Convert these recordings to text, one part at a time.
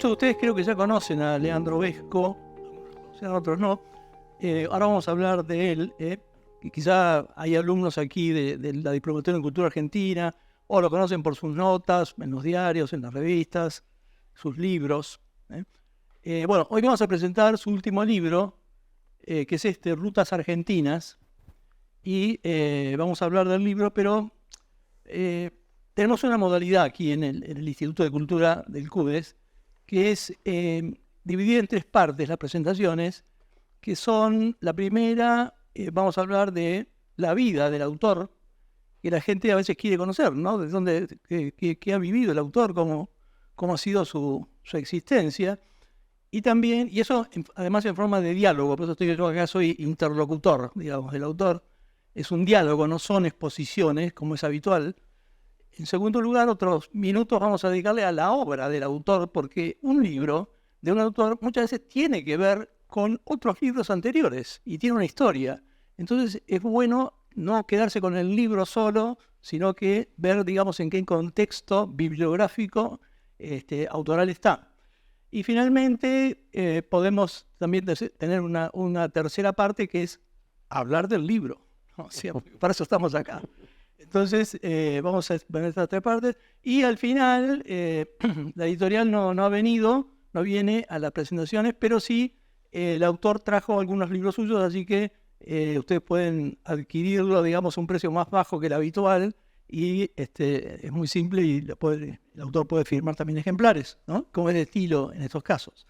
Muchos de ustedes creo que ya conocen a Leandro Vesco, o sea, otros no. Ahora vamos a hablar de él. Que quizá hay alumnos aquí de la Diplomatura en Cultura Argentina, o lo conocen por sus notas, en los diarios, en las revistas, sus libros. Bueno, hoy vamos a presentar su último libro, que es Rutas Argentinas, y vamos a hablar del libro, pero tenemos una modalidad aquí en el Instituto de Cultura del CUDES, que es dividida en tres partes las presentaciones, que son, la primera, vamos a hablar de la vida del autor, que la gente a veces quiere conocer, ¿no? De dónde, qué ha vivido el autor, cómo ha sido su existencia. Y también, y eso además en forma de diálogo, por eso yo acá soy interlocutor, digamos, del autor. Es un diálogo, no son exposiciones, como es habitual. En segundo lugar, otros minutos vamos a dedicarle a la obra del autor, porque un libro de un autor muchas veces tiene que ver con otros libros anteriores y tiene una historia. Entonces es bueno no quedarse con el libro solo, sino que ver, digamos, en qué contexto bibliográfico autoral está. Y finalmente podemos también tener una tercera parte, que es hablar del libro. O sea, para eso estamos acá. Entonces vamos a ver estas tres partes. Y al final la editorial no ha venido, no viene a las presentaciones, pero sí el autor trajo algunos libros suyos, así que ustedes pueden adquirirlo, digamos, a un precio más bajo que el habitual, y es muy simple, y el autor puede firmar también ejemplares, ¿no? Como es el estilo en estos casos.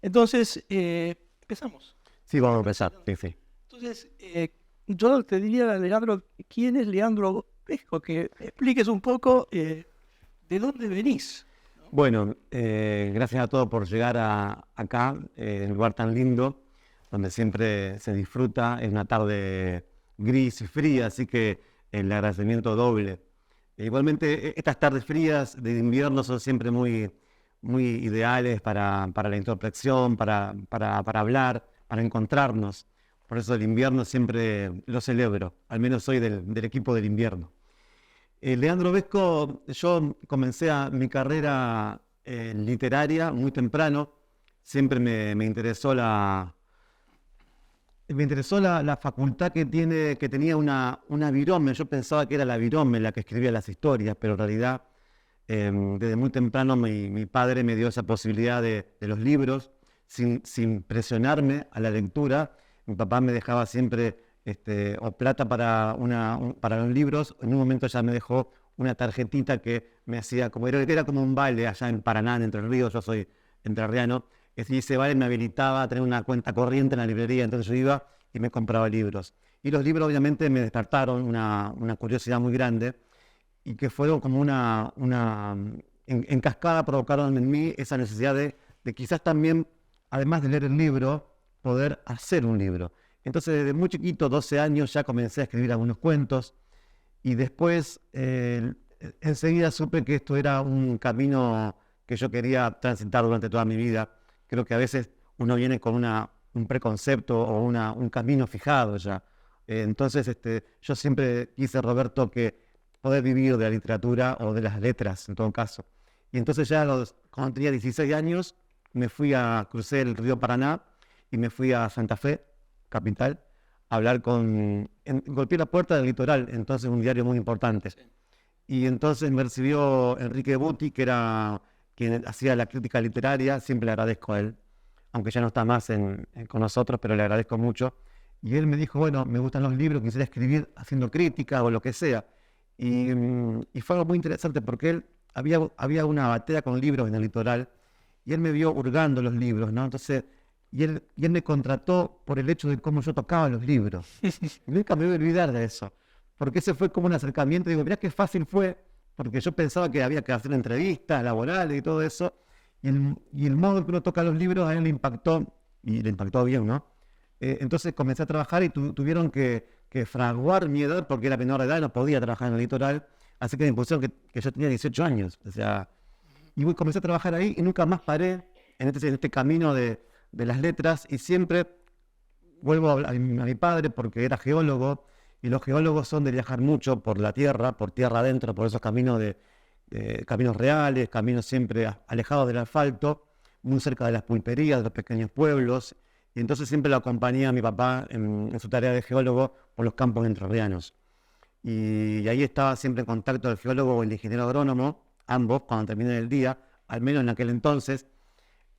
Entonces, empezamos. Sí, vamos a empezar. Sí. Entonces, yo te diría, Leandro, ¿quién es Leandro Vesco? Que expliques un poco de dónde venís. Bueno, gracias a todos por llegar acá, en un lugar tan lindo, donde siempre se disfruta. Es una tarde gris y fría, así que el agradecimiento doble. Igualmente, estas tardes frías de invierno son siempre muy ideales para la introspección, para hablar, para encontrarnos. Por eso el invierno siempre lo celebro, al menos soy del equipo del invierno. Leandro Vesco, yo comencé mi carrera literaria muy temprano. Siempre me interesó la facultad que tenía una virome. Yo pensaba que era la virome la que escribía las historias, pero en realidad desde muy temprano mi padre me dio esa posibilidad de los libros, sin presionarme a la lectura. Mi papá me dejaba siempre o plata para los libros. En un momento ya me dejó una tarjetita que me hacía, era como un vale allá en Paraná, en Entre Ríos. Yo soy entrerriano. Y ese vale me habilitaba a tener una cuenta corriente en la librería. Entonces yo iba y me compraba libros. Y los libros obviamente me despertaron una curiosidad muy grande, y que fueron como en cascada provocaron en mí esa necesidad de quizás también, además de leer el libro, poder hacer un libro. Entonces, desde muy chiquito, 12 años, ya comencé a escribir algunos cuentos, y después enseguida supe que esto era un camino que yo quería transitar durante toda mi vida. Creo que a veces uno viene con un preconcepto o un camino fijado ya. Entonces, yo siempre quise, Roberto, que poder vivir de la literatura o de las letras, en todo caso. Y entonces ya cuando tenía 16 años, crucé el río Paraná y me fui a Santa Fe, capital, a hablar golpeé la puerta del Litoral, entonces un diario muy importante. Sí. Y entonces me recibió Enrique Buti, que era quien hacía la crítica literaria. Siempre le agradezco a él, aunque ya no está más con nosotros, pero le agradezco mucho. Y él me dijo, bueno, me gustan los libros, quisiera escribir haciendo crítica o lo que sea. Y fue algo muy interesante, porque él había una batea con libros en el Litoral, y él me vio hurgando los libros, ¿no? Entonces, y él me contrató por el hecho de cómo yo tocaba los libros. Y nunca me voy a olvidar de eso, porque ese fue como un acercamiento. Digo, mirá qué fácil fue, porque yo pensaba que había que hacer entrevistas laborales y todo eso, y el modo que uno toca los libros a él le impactó, y le impactó bien, ¿no? Entonces comencé a trabajar, y tuvieron que fraguar mi edad, porque era menor de edad y no podía trabajar en el Litoral, así que me pusieron que yo tenía 18 años, o sea, y comencé a trabajar ahí, y nunca más paré en este camino de las letras. Y siempre vuelvo a mi padre, porque era geólogo, y los geólogos son de viajar mucho por la tierra, por tierra adentro, por esos caminos caminos reales, caminos siempre alejados del asfalto. muy cerca de las pulperías, de los pequeños pueblos, y entonces siempre lo acompañé a mi papá en su tarea de geólogo por los campos entrerrianos. Y ahí estaba siempre en contacto el geólogo o el ingeniero agrónomo, ambos, cuando terminé el día, al menos en aquel entonces.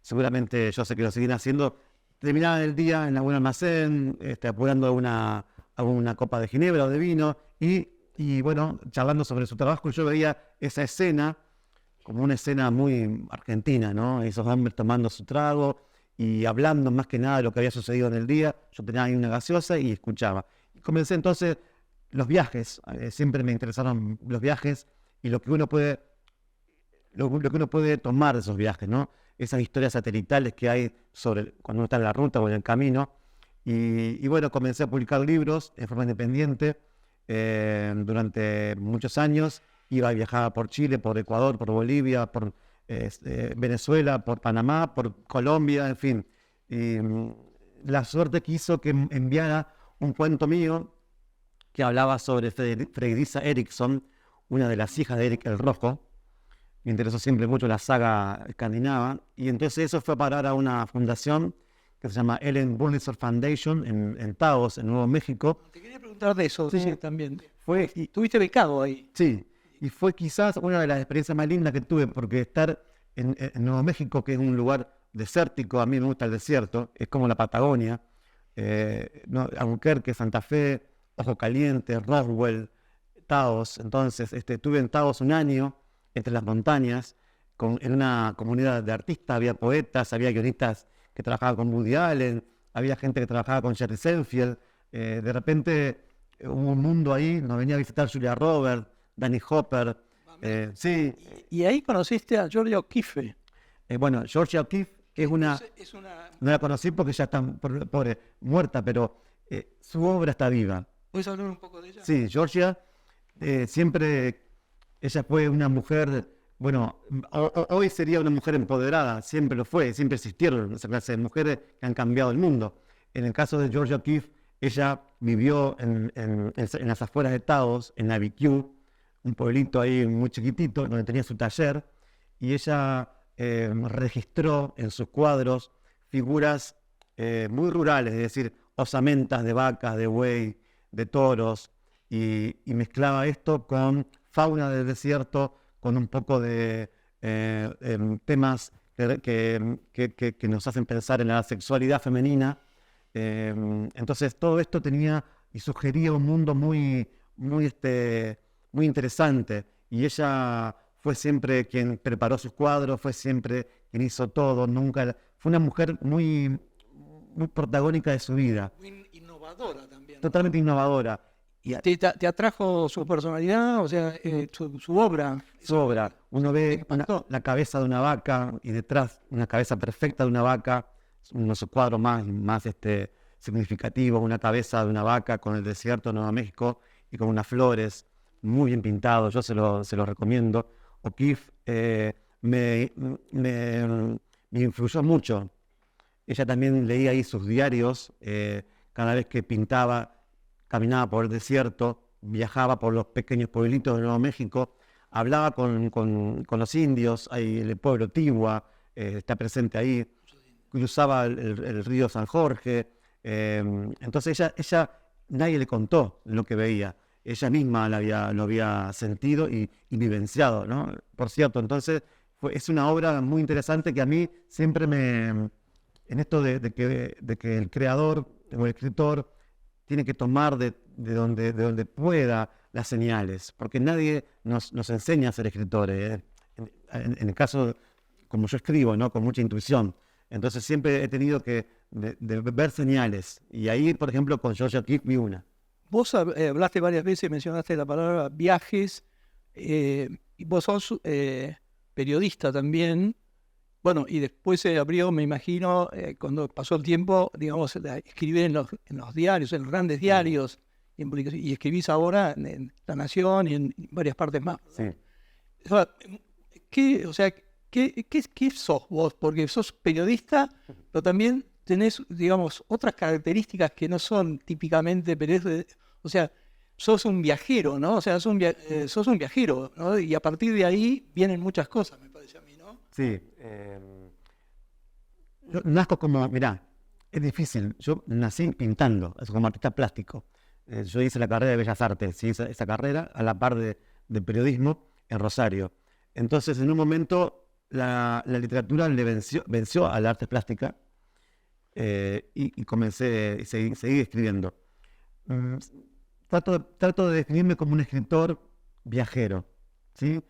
Seguramente yo sé que lo siguen haciendo. Terminaba el día en algún almacén, apurando alguna copa de ginebra o de vino, y bueno, charlando sobre su trabajo. Yo veía esa escena como una escena muy argentina, ¿no? Esos hombres tomando su trago y hablando más que nada de lo que había sucedido en el día. Yo tenía ahí una gaseosa y escuchaba. Y comencé entonces los viajes. Siempre me interesaron los viajes y lo que uno puede tomar de esos viajes, ¿no? Esas historias satelitales que hay sobre cuando uno está en la ruta o en el camino. Y bueno, comencé a publicar libros de forma independiente durante muchos años. Viajaba por Chile, por Ecuador, por Bolivia, por Venezuela, por Panamá, por Colombia, en fin. Y la suerte quiso que enviara un cuento mío que hablaba sobre Fredriza Eriksson, una de las hijas de Erik el Rojo. Me interesó siempre mucho la saga escandinava, y entonces eso fue a parar a una fundación que se llama Ellen Burlitzer Foundation en Taos, en Nuevo México. Te quería preguntar de eso, sí, también. Estuviste becado ahí. Sí, y fue quizás una de las experiencias más lindas que tuve, porque estar en Nuevo México, que es un lugar desértico, a mí me gusta el desierto, es como la Patagonia, Albuquerque, Santa Fe, Ojo Caliente, Roswell, Taos. Entonces estuve en Taos un año, entre las montañas, en una comunidad de artistas, había poetas, había guionistas que trabajaban con Woody Allen, había gente que trabajaba con Jerry Seinfeld. De repente hubo un mundo ahí, nos venía a visitar Julia Roberts, Danny Hopper. Sí. Y ahí conociste a Georgia O'Keeffe. Bueno, Georgia O'Keeffe es una... No la conocí porque ya está muerta, pero su obra está viva. ¿Puedes hablar un poco de ella? Sí, Georgia siempre... Ella fue una mujer, bueno, hoy sería una mujer empoderada, siempre lo fue, siempre existieron esa clase de mujeres que han cambiado el mundo. En el caso de Georgia O'Keeffe, ella vivió en las afueras de Taos, en Abiquiu, un pueblito ahí muy chiquitito, donde tenía su taller, y ella registró en sus cuadros figuras muy rurales, es decir, osamentas de vacas, de buey, de toros, y mezclaba esto con fauna del desierto, con un poco de temas que nos hacen pensar en la sexualidad femenina. Entonces todo esto tenía y sugería un mundo muy interesante, y ella fue siempre quien preparó sus cuadros, fue siempre quien hizo todo, fue una mujer muy protagónica de su vida. Muy innovadora también, ¿no? Totalmente innovadora. ¿Te atrajo su personalidad, o sea, su obra? Su obra. Uno ve la cabeza de una vaca y detrás una cabeza perfecta de una vaca, uno de sus cuadros más significativos, una cabeza de una vaca con el desierto de Nuevo México y con unas flores, muy bien pintado, yo se lo recomiendo. O'Keeffe me influyó mucho. Ella también leía ahí sus diarios, cada vez que pintaba, caminaba por el desierto, viajaba por los pequeños pueblitos de Nuevo México, hablaba con los indios, ahí el pueblo Tiwa está presente ahí, cruzaba el río San Jorge. Entonces ella nadie le contó lo que veía, ella misma lo había sentido y vivenciado, ¿no? Por cierto, entonces es una obra muy interesante que a mí siempre en esto de que el creador o el escritor tiene que tomar de donde pueda las señales, porque nadie nos enseña a ser escritores. En el caso, como yo escribo, ¿no? Con mucha intuición. Entonces siempre he tenido que de ver señales. Y ahí, por ejemplo, con Georgia O'Keeffe vi una. Vos hablaste varias veces, mencionaste la palabra viajes, y vos sos periodista también. Bueno, y después se abrió, me imagino, cuando pasó el tiempo, digamos, escribir en los diarios, en los grandes diarios, y escribís ahora en La Nación y en varias partes más. Sí. ¿Qué sos vos? Porque sos periodista, pero también tenés, digamos, otras características que no son típicamente periodistas. O sea, sos un viajero, ¿no? O sea, sos un viajero, ¿no? Y a partir de ahí vienen muchas cosas, me parece a mí, ¿no? Sí. Yo nazco como, mirá, es difícil. Yo nací pintando, como artista plástico. Yo hice la carrera de Bellas Artes, sí, esa carrera a la par de periodismo en Rosario. Entonces, en un momento, la literatura le venció a la arte plástica y comencé, seguí escribiendo. Mm, trato de definirme como un escritor viajero, ¿sí?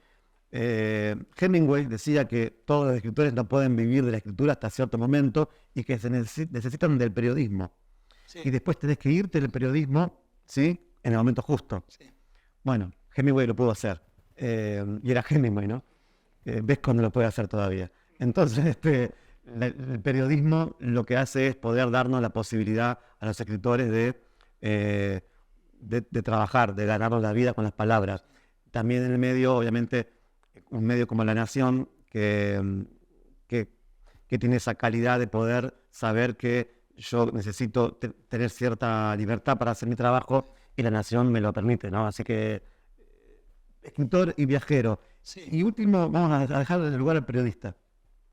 Hemingway decía que todos los escritores no pueden vivir de la escritura hasta cierto momento y que se necesitan del periodismo. Sí, Y después tenés que irte del periodismo, ¿sí? En el momento justo. sí. Bueno, Hemingway lo pudo hacer. Y era Hemingway, ¿no? Vesco no lo puede hacer todavía. Entonces, el periodismo lo que hace es poder darnos la posibilidad a los escritores de trabajar, de ganarnos la vida con las palabras. También en el medio, obviamente, un medio como La Nación, que tiene esa calidad de poder saber que yo necesito tener cierta libertad para hacer mi trabajo y La Nación me lo permite, ¿no? Así que escritor y viajero. Sí. Y último, vamos a dejar el lugar al periodista.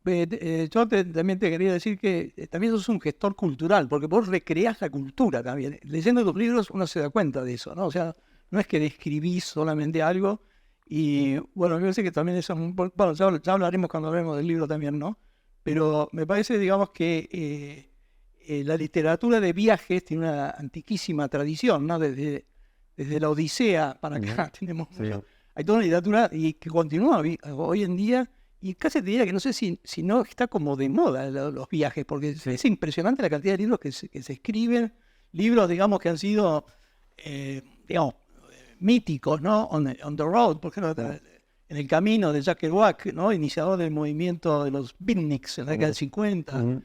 Yo también te quería decir que también sos un gestor cultural, porque vos recreás la cultura también. Leyendo tus libros uno se da cuenta de eso, ¿no? O sea, no es que describís solamente algo. Y bueno, me parece que también eso es bueno, ya hablaremos cuando hablemos del libro también, ¿no? Pero me parece, digamos, que la literatura de viajes tiene una antiquísima tradición, ¿no? Desde la Odisea para acá tenemos Sí. hay toda una literatura y que continúa hoy en día. Y casi te diría que no sé si no está como de moda los viajes, porque Sí. es impresionante la cantidad de libros que se escriben, libros, digamos, que han sido, digamos, míticos, ¿no? On the Road, por ejemplo, en el camino de Jack Kerouac, ¿no? Iniciador del movimiento de los beatniks en la década del 50.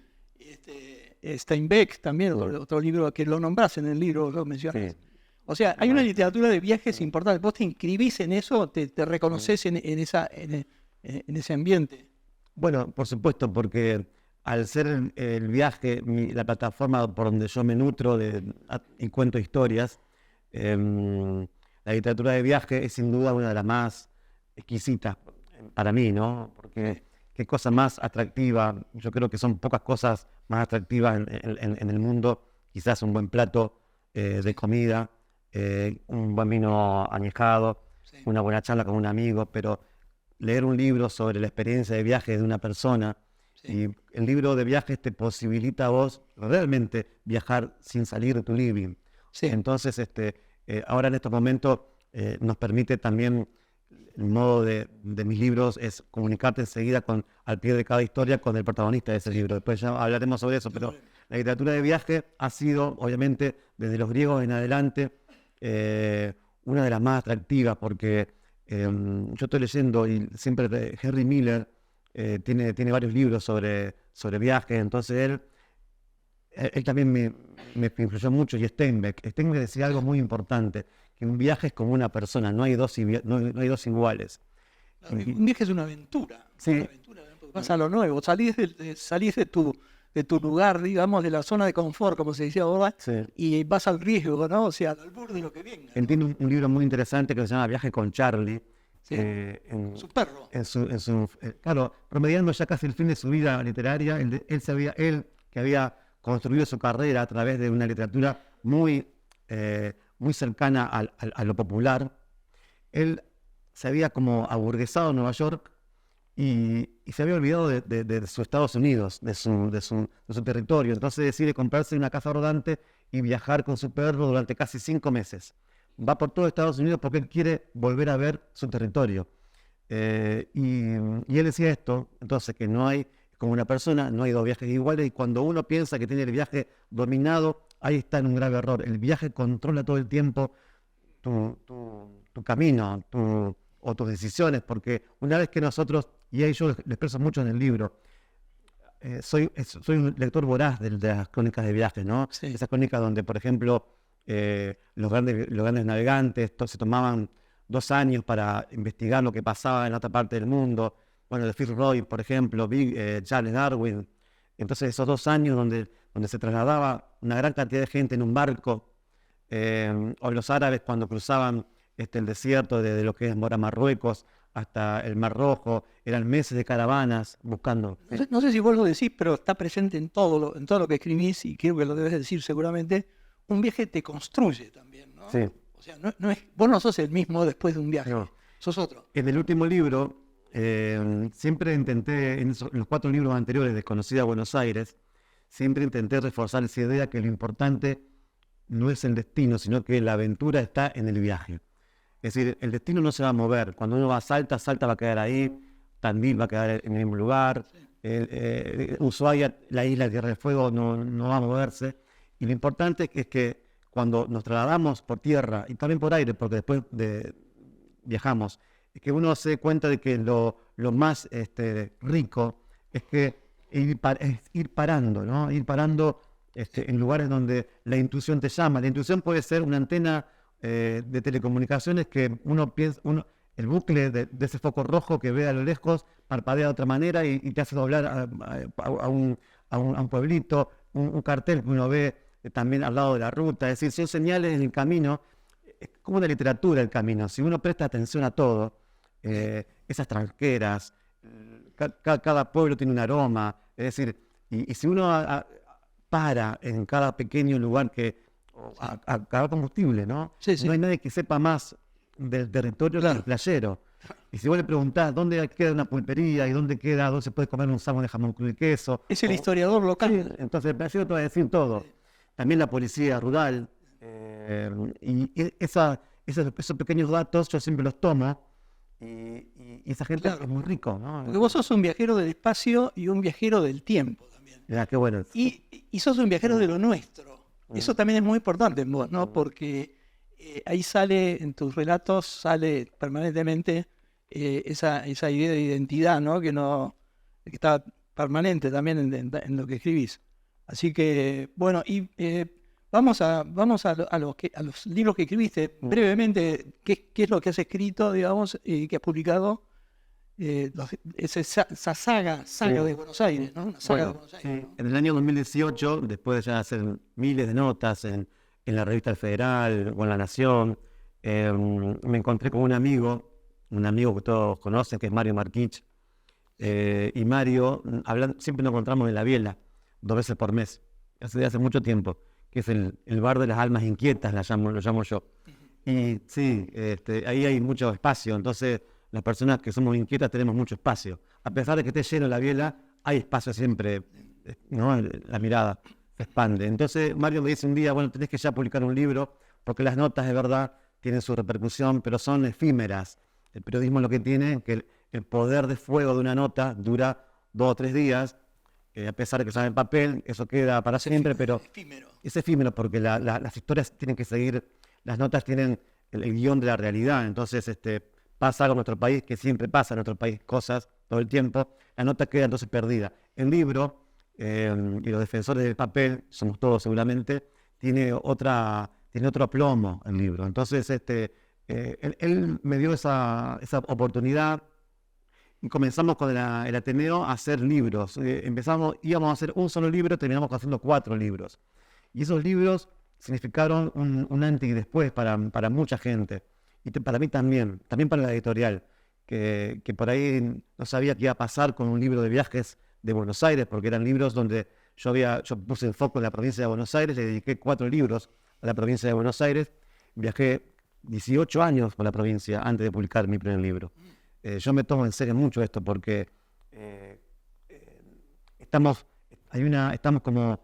Steinbeck también, otro libro que lo nombrás en el libro, lo mencionas. Sí. O sea, hay una literatura de viajes importante. Vos te inscribís en eso, te reconoces en ese ambiente. Bueno, por supuesto, porque al ser el viaje, la plataforma por donde yo me nutro y cuento historias, la literatura de viaje es sin duda una de las más exquisitas para mí, ¿no? Porque qué cosa más atractiva, yo creo que son pocas cosas más atractivas en el mundo, quizás un buen plato de comida, un buen vino añejado, Sí. una buena charla con un amigo, pero leer un libro sobre la experiencia de viaje de una persona, Sí. y el libro de viajes te posibilita a vos realmente viajar sin salir de tu living. Sí. Entonces, ahora en estos momentos nos permite también, el modo de mis libros es comunicarte enseguida al pie de cada historia con el protagonista de ese libro. Después ya hablaremos sobre eso, pero la literatura de viaje ha sido, obviamente, desde los griegos en adelante, una de las más atractivas, porque yo estoy leyendo y siempre Henry Miller tiene varios libros sobre viajes, entonces él también me influyó mucho, y Steinbeck decía algo muy importante, que un viaje es como una persona, no hay dos iguales. Un viaje es una aventura. Sí. Una aventura, porque vas a lo nuevo, salís de tu lugar, digamos, de la zona de confort, como se decía ahora, Sí. y vas al riesgo, ¿no? O sea, al borde de lo que venga. Él tiene un libro muy interesante que se llama Viaje con Charlie. Sí. Su perro. Claro, promediando ya casi el fin de su vida literaria, él que había construido su carrera a través de una literatura muy cercana a lo popular. Él se había como aburguesado en Nueva York y se había olvidado de sus Estados Unidos, de su territorio. Entonces decide comprarse una casa rodante y viajar con su perro durante casi 5 meses. Va por todo Estados Unidos porque él quiere volver a ver su territorio. Y él decía esto, entonces, que no hay, como una persona, no hay dos viajes iguales, y cuando uno piensa que tiene el viaje dominado, ahí está en un grave error. El viaje controla todo el tiempo tu camino o tus decisiones, porque una vez que nosotros, y ahí yo lo expreso mucho en el libro, soy un lector voraz de las crónicas de viajes, ¿no? Sí. Esas crónicas donde, por ejemplo, los grandes navegantes se tomaban 2 años para investigar lo que pasaba en otra parte del mundo. Bueno, de Fitzroy, por ejemplo, Charles Darwin. Entonces, esos 2 años donde se trasladaba una gran cantidad de gente en un barco, o los árabes cuando cruzaban el desierto de lo que es ahora Marruecos hasta el Mar Rojo, eran meses de caravanas buscando. No sé si vos lo decís, pero está presente en todo lo que escribís, y creo que lo debes decir seguramente. Un viaje te construye también, ¿no? Sí. O sea, vos no sos el mismo después de un viaje, No. sos otro. En el último libro, siempre intenté, en los 4 libros anteriores, Desconocida Buenos Aires, siempre intenté reforzar esa idea que lo importante no es el destino, sino que la aventura está en el viaje. Es decir, el destino no se va a mover. Cuando uno va a Salta, Salta va a quedar ahí, Tandil va a quedar en el mismo lugar, Ushuaia, la isla de Tierra del Fuego, no va a moverse. Y lo importante es que cuando nos trasladamos por tierra y también por aire, porque después viajamos, es que uno se dé cuenta de que lo más rico es que es ir parando, ¿no? Ir parando en lugares donde la intuición te llama. La intuición puede ser una antena de telecomunicaciones que uno piensa, el bucle de ese foco rojo que ve a lo lejos parpadea de otra manera y te hace doblar a un pueblito, un cartel que uno ve también al lado de la ruta. Es decir, son señales en el camino. Es como una literatura el camino. Si uno presta atención a todo, esas tranqueras, cada pueblo tiene un aroma. Es decir, y si uno para en cada pequeño lugar a acabar combustible, ¿no? Sí, sí. No hay nadie que sepa más del territorio que el playero. Y si vos le preguntás dónde queda una pulpería y dónde se puede comer un salmón de jamón con queso. Es el historiador local. Sí, entonces el playero te va a decir todo. También la policía rural. Y esos pequeños datos yo siempre los tomo. Y esa gente es muy rico, ¿no? Porque vos sos un viajero del espacio y un viajero del tiempo también. Mirá, qué bueno. Y sos un viajero de lo nuestro. Eso también es muy importante en vos, ¿no? Porque ahí en tus relatos sale permanentemente esa idea de identidad, ¿no? Que está permanente también en lo que escribís. Así que, bueno, y vamos a los libros que escribiste. Brevemente, ¿qué es lo que has escrito, digamos, y que has publicado? Esa saga de Buenos Aires, ¿no? Una saga de Buenos Aires, ¿no? En el año 2018, después de ya hacer miles de notas en la revista El Federal o en La Nación, me encontré con un amigo que todos conocen, que es Mario Marquich. Y Mario, siempre nos encontramos en La Biela, 2 veces por mes, hace mucho tiempo, que es el bar de las almas inquietas, lo llamo yo. Y sí, ahí hay mucho espacio, entonces las personas que somos inquietas tenemos mucho espacio. A pesar de que esté lleno La Biela, hay espacio siempre, ¿no? La mirada se expande. Entonces Mario me dice un día, bueno, tenés que ya publicar un libro, porque las notas de verdad tienen su repercusión, pero son efímeras. El periodismo lo que tiene, que el poder de fuego de una nota dura 2 o 3 días, a pesar de que sale en papel, eso queda para siempre, pero es efímero porque las historias tienen que seguir, las notas tienen el guión de la realidad. Entonces pasa algo en nuestro país, que siempre pasa en nuestro país, cosas todo el tiempo, la nota queda entonces perdida. El libro, y los defensores del papel, somos todos seguramente, tiene otro aplomo el libro. Entonces él me dio esa oportunidad y comenzamos con el Ateneo a hacer libros. Íbamos a hacer un solo libro, terminamos haciendo 4 libros. Y esos libros significaron un antes y después para mucha gente. Y para mí también para la editorial, que por ahí no sabía qué iba a pasar con un libro de viajes de Buenos Aires, porque eran libros donde yo puse el foco en la provincia de Buenos Aires, le dediqué 4 libros a la provincia de Buenos Aires, viajé 18 años por la provincia antes de publicar mi primer libro. Yo me tomo en serio mucho esto porque estamos como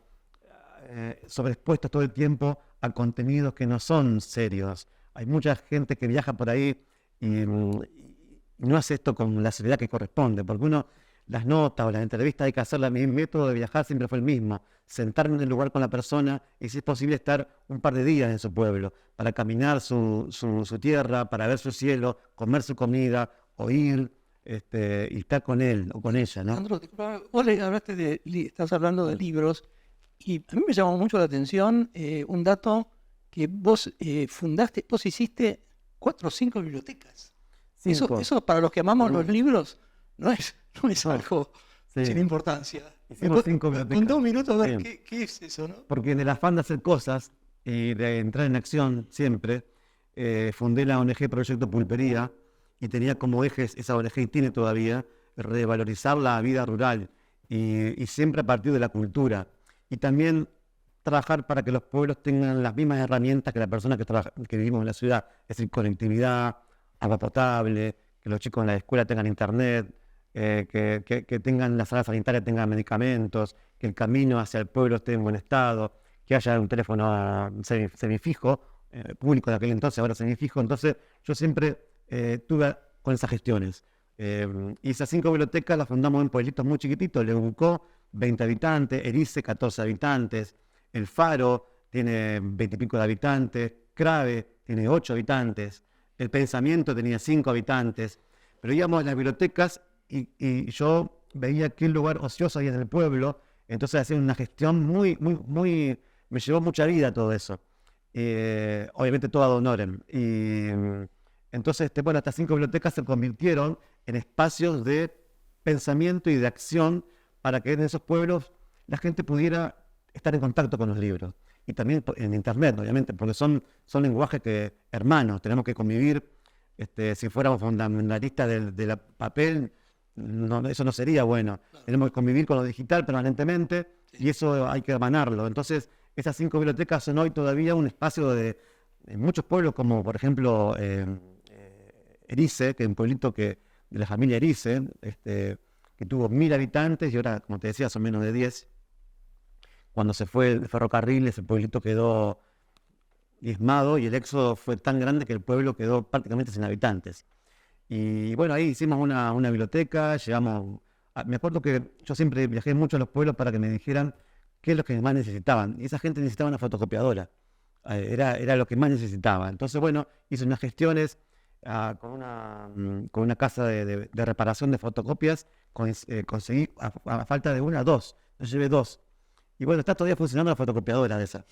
sobreexpuestos todo el tiempo a contenidos que no son serios. Hay mucha gente que viaja por ahí y no hace esto con la seriedad que corresponde, porque las notas o las entrevistas hay que hacerlas. Mi método de viajar siempre fue el mismo: sentarme en el lugar con la persona y, si es posible, estar un par de días en su pueblo, para caminar su tierra, para ver su cielo, comer su comida, oír y estar con él o con ella, ¿no? Sandro, vos estás hablando de libros, y a mí me llamó mucho la atención un dato que vos vos hiciste 4 o 5 bibliotecas. 5. Eso para los que amamos los libros no es algo sin importancia. Hicimos 5 bibliotecas. En 2 minutos, a ver qué es eso, ¿no? Porque en el afán de hacer cosas y de entrar en acción siempre, fundé la ONG Proyecto Pulpería, y tenía como ejes esa ONG, y tiene todavía, revalorizar la vida rural y siempre a partir de la cultura. Y también trabajar para que los pueblos tengan las mismas herramientas que las personas que vivimos en la ciudad, es decir, conectividad, agua potable, que los chicos en la escuela tengan internet, que tengan la sala sanitaria, tengan medicamentos, que el camino hacia el pueblo esté en buen estado, que haya un teléfono semifijo, público de aquel entonces, ahora semifijo. Entonces yo siempre tuve con esas gestiones. Y esas 5 bibliotecas las fundamos en pueblitos muy chiquititos: Leucó, 20 habitantes, Erice, 14 habitantes, El Faro tiene 20 y pico de habitantes, Crave tiene 8 habitantes, El Pensamiento tenía 5 habitantes. Pero íbamos a las bibliotecas y yo veía qué lugar ocioso había en el pueblo, entonces hacía una gestión muy, me llevó mucha vida todo eso. Obviamente todo ad honorem. Y entonces, bueno, estas 5 bibliotecas se convirtieron en espacios de pensamiento y de acción para que en esos pueblos la gente pudiera estar en contacto con los libros. Y también en internet, obviamente, porque son lenguajes hermanos, tenemos que convivir. Si fuéramos fundamentalistas del papel, eso no sería bueno. Tenemos que convivir con lo digital permanentemente, y eso hay que hermanarlo. Entonces, esas 5 bibliotecas son hoy todavía un espacio en muchos pueblos, como por ejemplo Erice, que es un pueblito de la familia Erice, que tuvo 1000 habitantes y ahora, como te decía, son menos de 10. Cuando se fue el ferrocarril, ese pueblito quedó diezmado y el éxodo fue tan grande que el pueblo quedó prácticamente sin habitantes. Y bueno, ahí hicimos una biblioteca, me acuerdo que yo siempre viajé mucho a los pueblos para que me dijeran qué es lo que más necesitaban. Y esa gente necesitaba una fotocopiadora, era lo que más necesitaba. Entonces, bueno, hice unas gestiones con una casa de reparación de fotocopias, conseguí a falta de una, 2, yo llevé 2. Y bueno, está todavía funcionando la fotocopiadora de esa.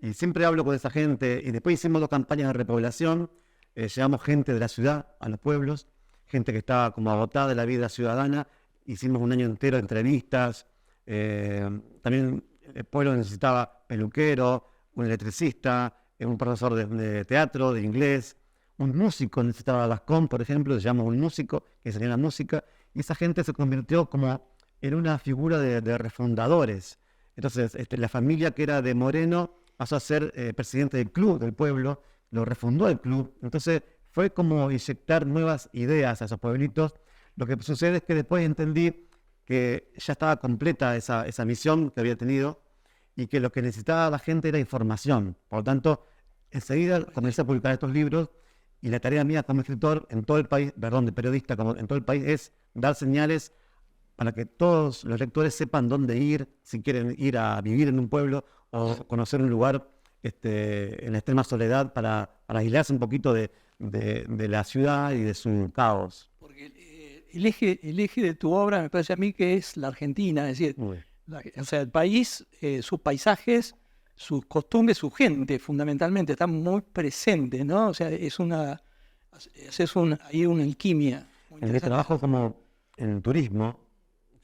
Y siempre hablo con esa gente. Y después hicimos 2 campañas de repoblación. Llevamos gente de la ciudad a los pueblos, gente que estaba como agotada de la vida ciudadana. Hicimos un año entero de entrevistas. También el pueblo necesitaba peluquero, un electricista, un profesor de teatro, de inglés. Un músico necesitaba Gascón, por ejemplo, se llama un músico que enseñaba la música. Y esa gente se convirtió como en una figura de refundadores. Entonces, la familia que era de Moreno pasó a ser presidente del club del pueblo, lo refundó el club. Entonces, fue como inyectar nuevas ideas a esos pueblitos. Lo que sucede es que después entendí que ya estaba completa esa misión que había tenido y que lo que necesitaba la gente era información. Por lo tanto, enseguida comencé a publicar estos libros y la tarea mía como escritor en todo el país, perdón, de periodista en todo el país, es dar señales para que todos los lectores sepan dónde ir, si quieren ir a vivir en un pueblo o conocer un lugar en la extrema soledad para aislarse un poquito de la ciudad y de su caos. Porque el eje de tu obra me parece a mí que es la Argentina, es decir, o sea, el país, sus paisajes, sus costumbres, su gente, fundamentalmente, están muy presentes, ¿no? O sea, hay una alquimia. En mi trabajo como en turismo,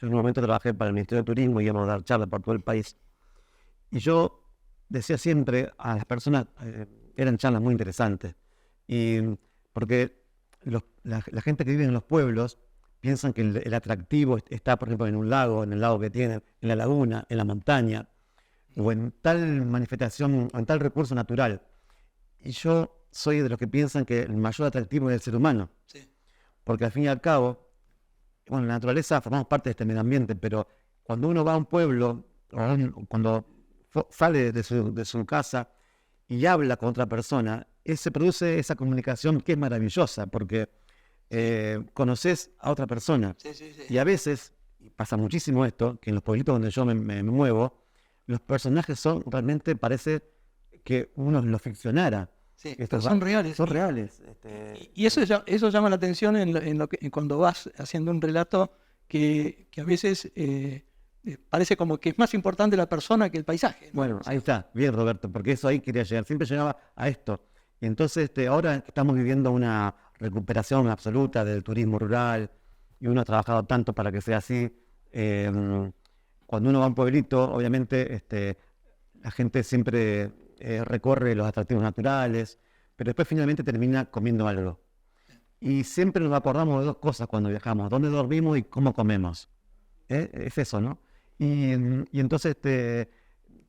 yo en un momento trabajé para el Ministerio de Turismo y íbamos a dar charlas por todo el país. Y yo decía siempre a las personas, eran charlas muy interesantes, porque la gente que vive en los pueblos piensan que el atractivo está, por ejemplo, en un lago, en el lago que tienen, en la laguna, en la montaña, o en tal manifestación, o en tal recurso natural. Y yo soy de los que piensan que el mayor atractivo es el ser humano. Sí. Porque al fin y al cabo, bueno, la naturaleza formamos parte de este medio ambiente, pero cuando uno va a un pueblo, cuando sale de su casa y habla con otra persona, se produce esa comunicación que es maravillosa, porque conoces a otra persona. Sí, sí, sí. Y a veces, y pasa muchísimo esto, que en los pueblitos donde yo me muevo, los personajes realmente parece que uno los ficcionara. Sí, son reales. Son reales. Y eso llama la atención cuando vas haciendo un relato que a veces parece como que es más importante la persona que el paisaje, ¿no? Bueno, ahí está, bien, Roberto, porque eso ahí quería llegar, siempre llegaba a esto. Y entonces ahora estamos viviendo una recuperación absoluta del turismo rural y uno ha trabajado tanto para que sea así. Cuando uno va a un pueblito, obviamente la gente siempre recorre los atractivos naturales, pero después finalmente termina comiendo algo. y siempre nos acordamos de dos cosas cuando viajamos, dónde dormimos y cómo comemos. Es eso, ¿no? Y entonces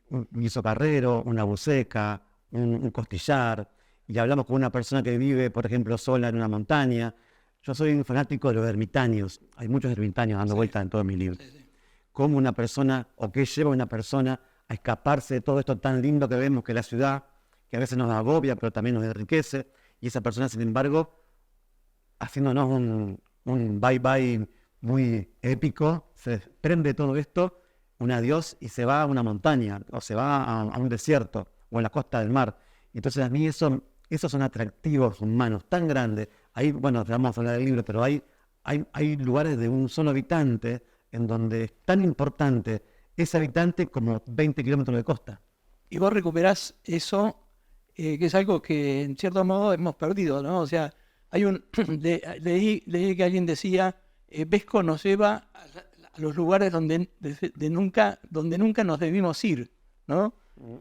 un guiso carrero, una buceca, un costillar, y hablamos con una persona que vive, por ejemplo, sola en una montaña. Yo soy un fanático de los ermitaños, hay muchos ermitaños dando vueltas en todos mis libros. Cómo una persona, o qué lleva a una persona a escaparse de todo esto tan lindo que vemos que es la ciudad, que a veces nos agobia, pero también nos enriquece, y esa persona, sin embargo, haciéndonos un bye-bye muy épico, se desprende de todo esto, un adiós, y se va a una montaña, o se va a un desierto, o en la costa del mar. Entonces a mí esos son atractivos humanos tan grandes. Ahí, bueno, vamos a hablar del libro, pero hay lugares de un solo habitante en donde es tan importante ese habitante como 20 kilómetros de costa. Y vos recuperás eso, que es algo que en cierto modo hemos perdido, ¿no? O sea, leí que alguien decía, Vesco nos lleva a los lugares donde nunca nos debimos ir, ¿no?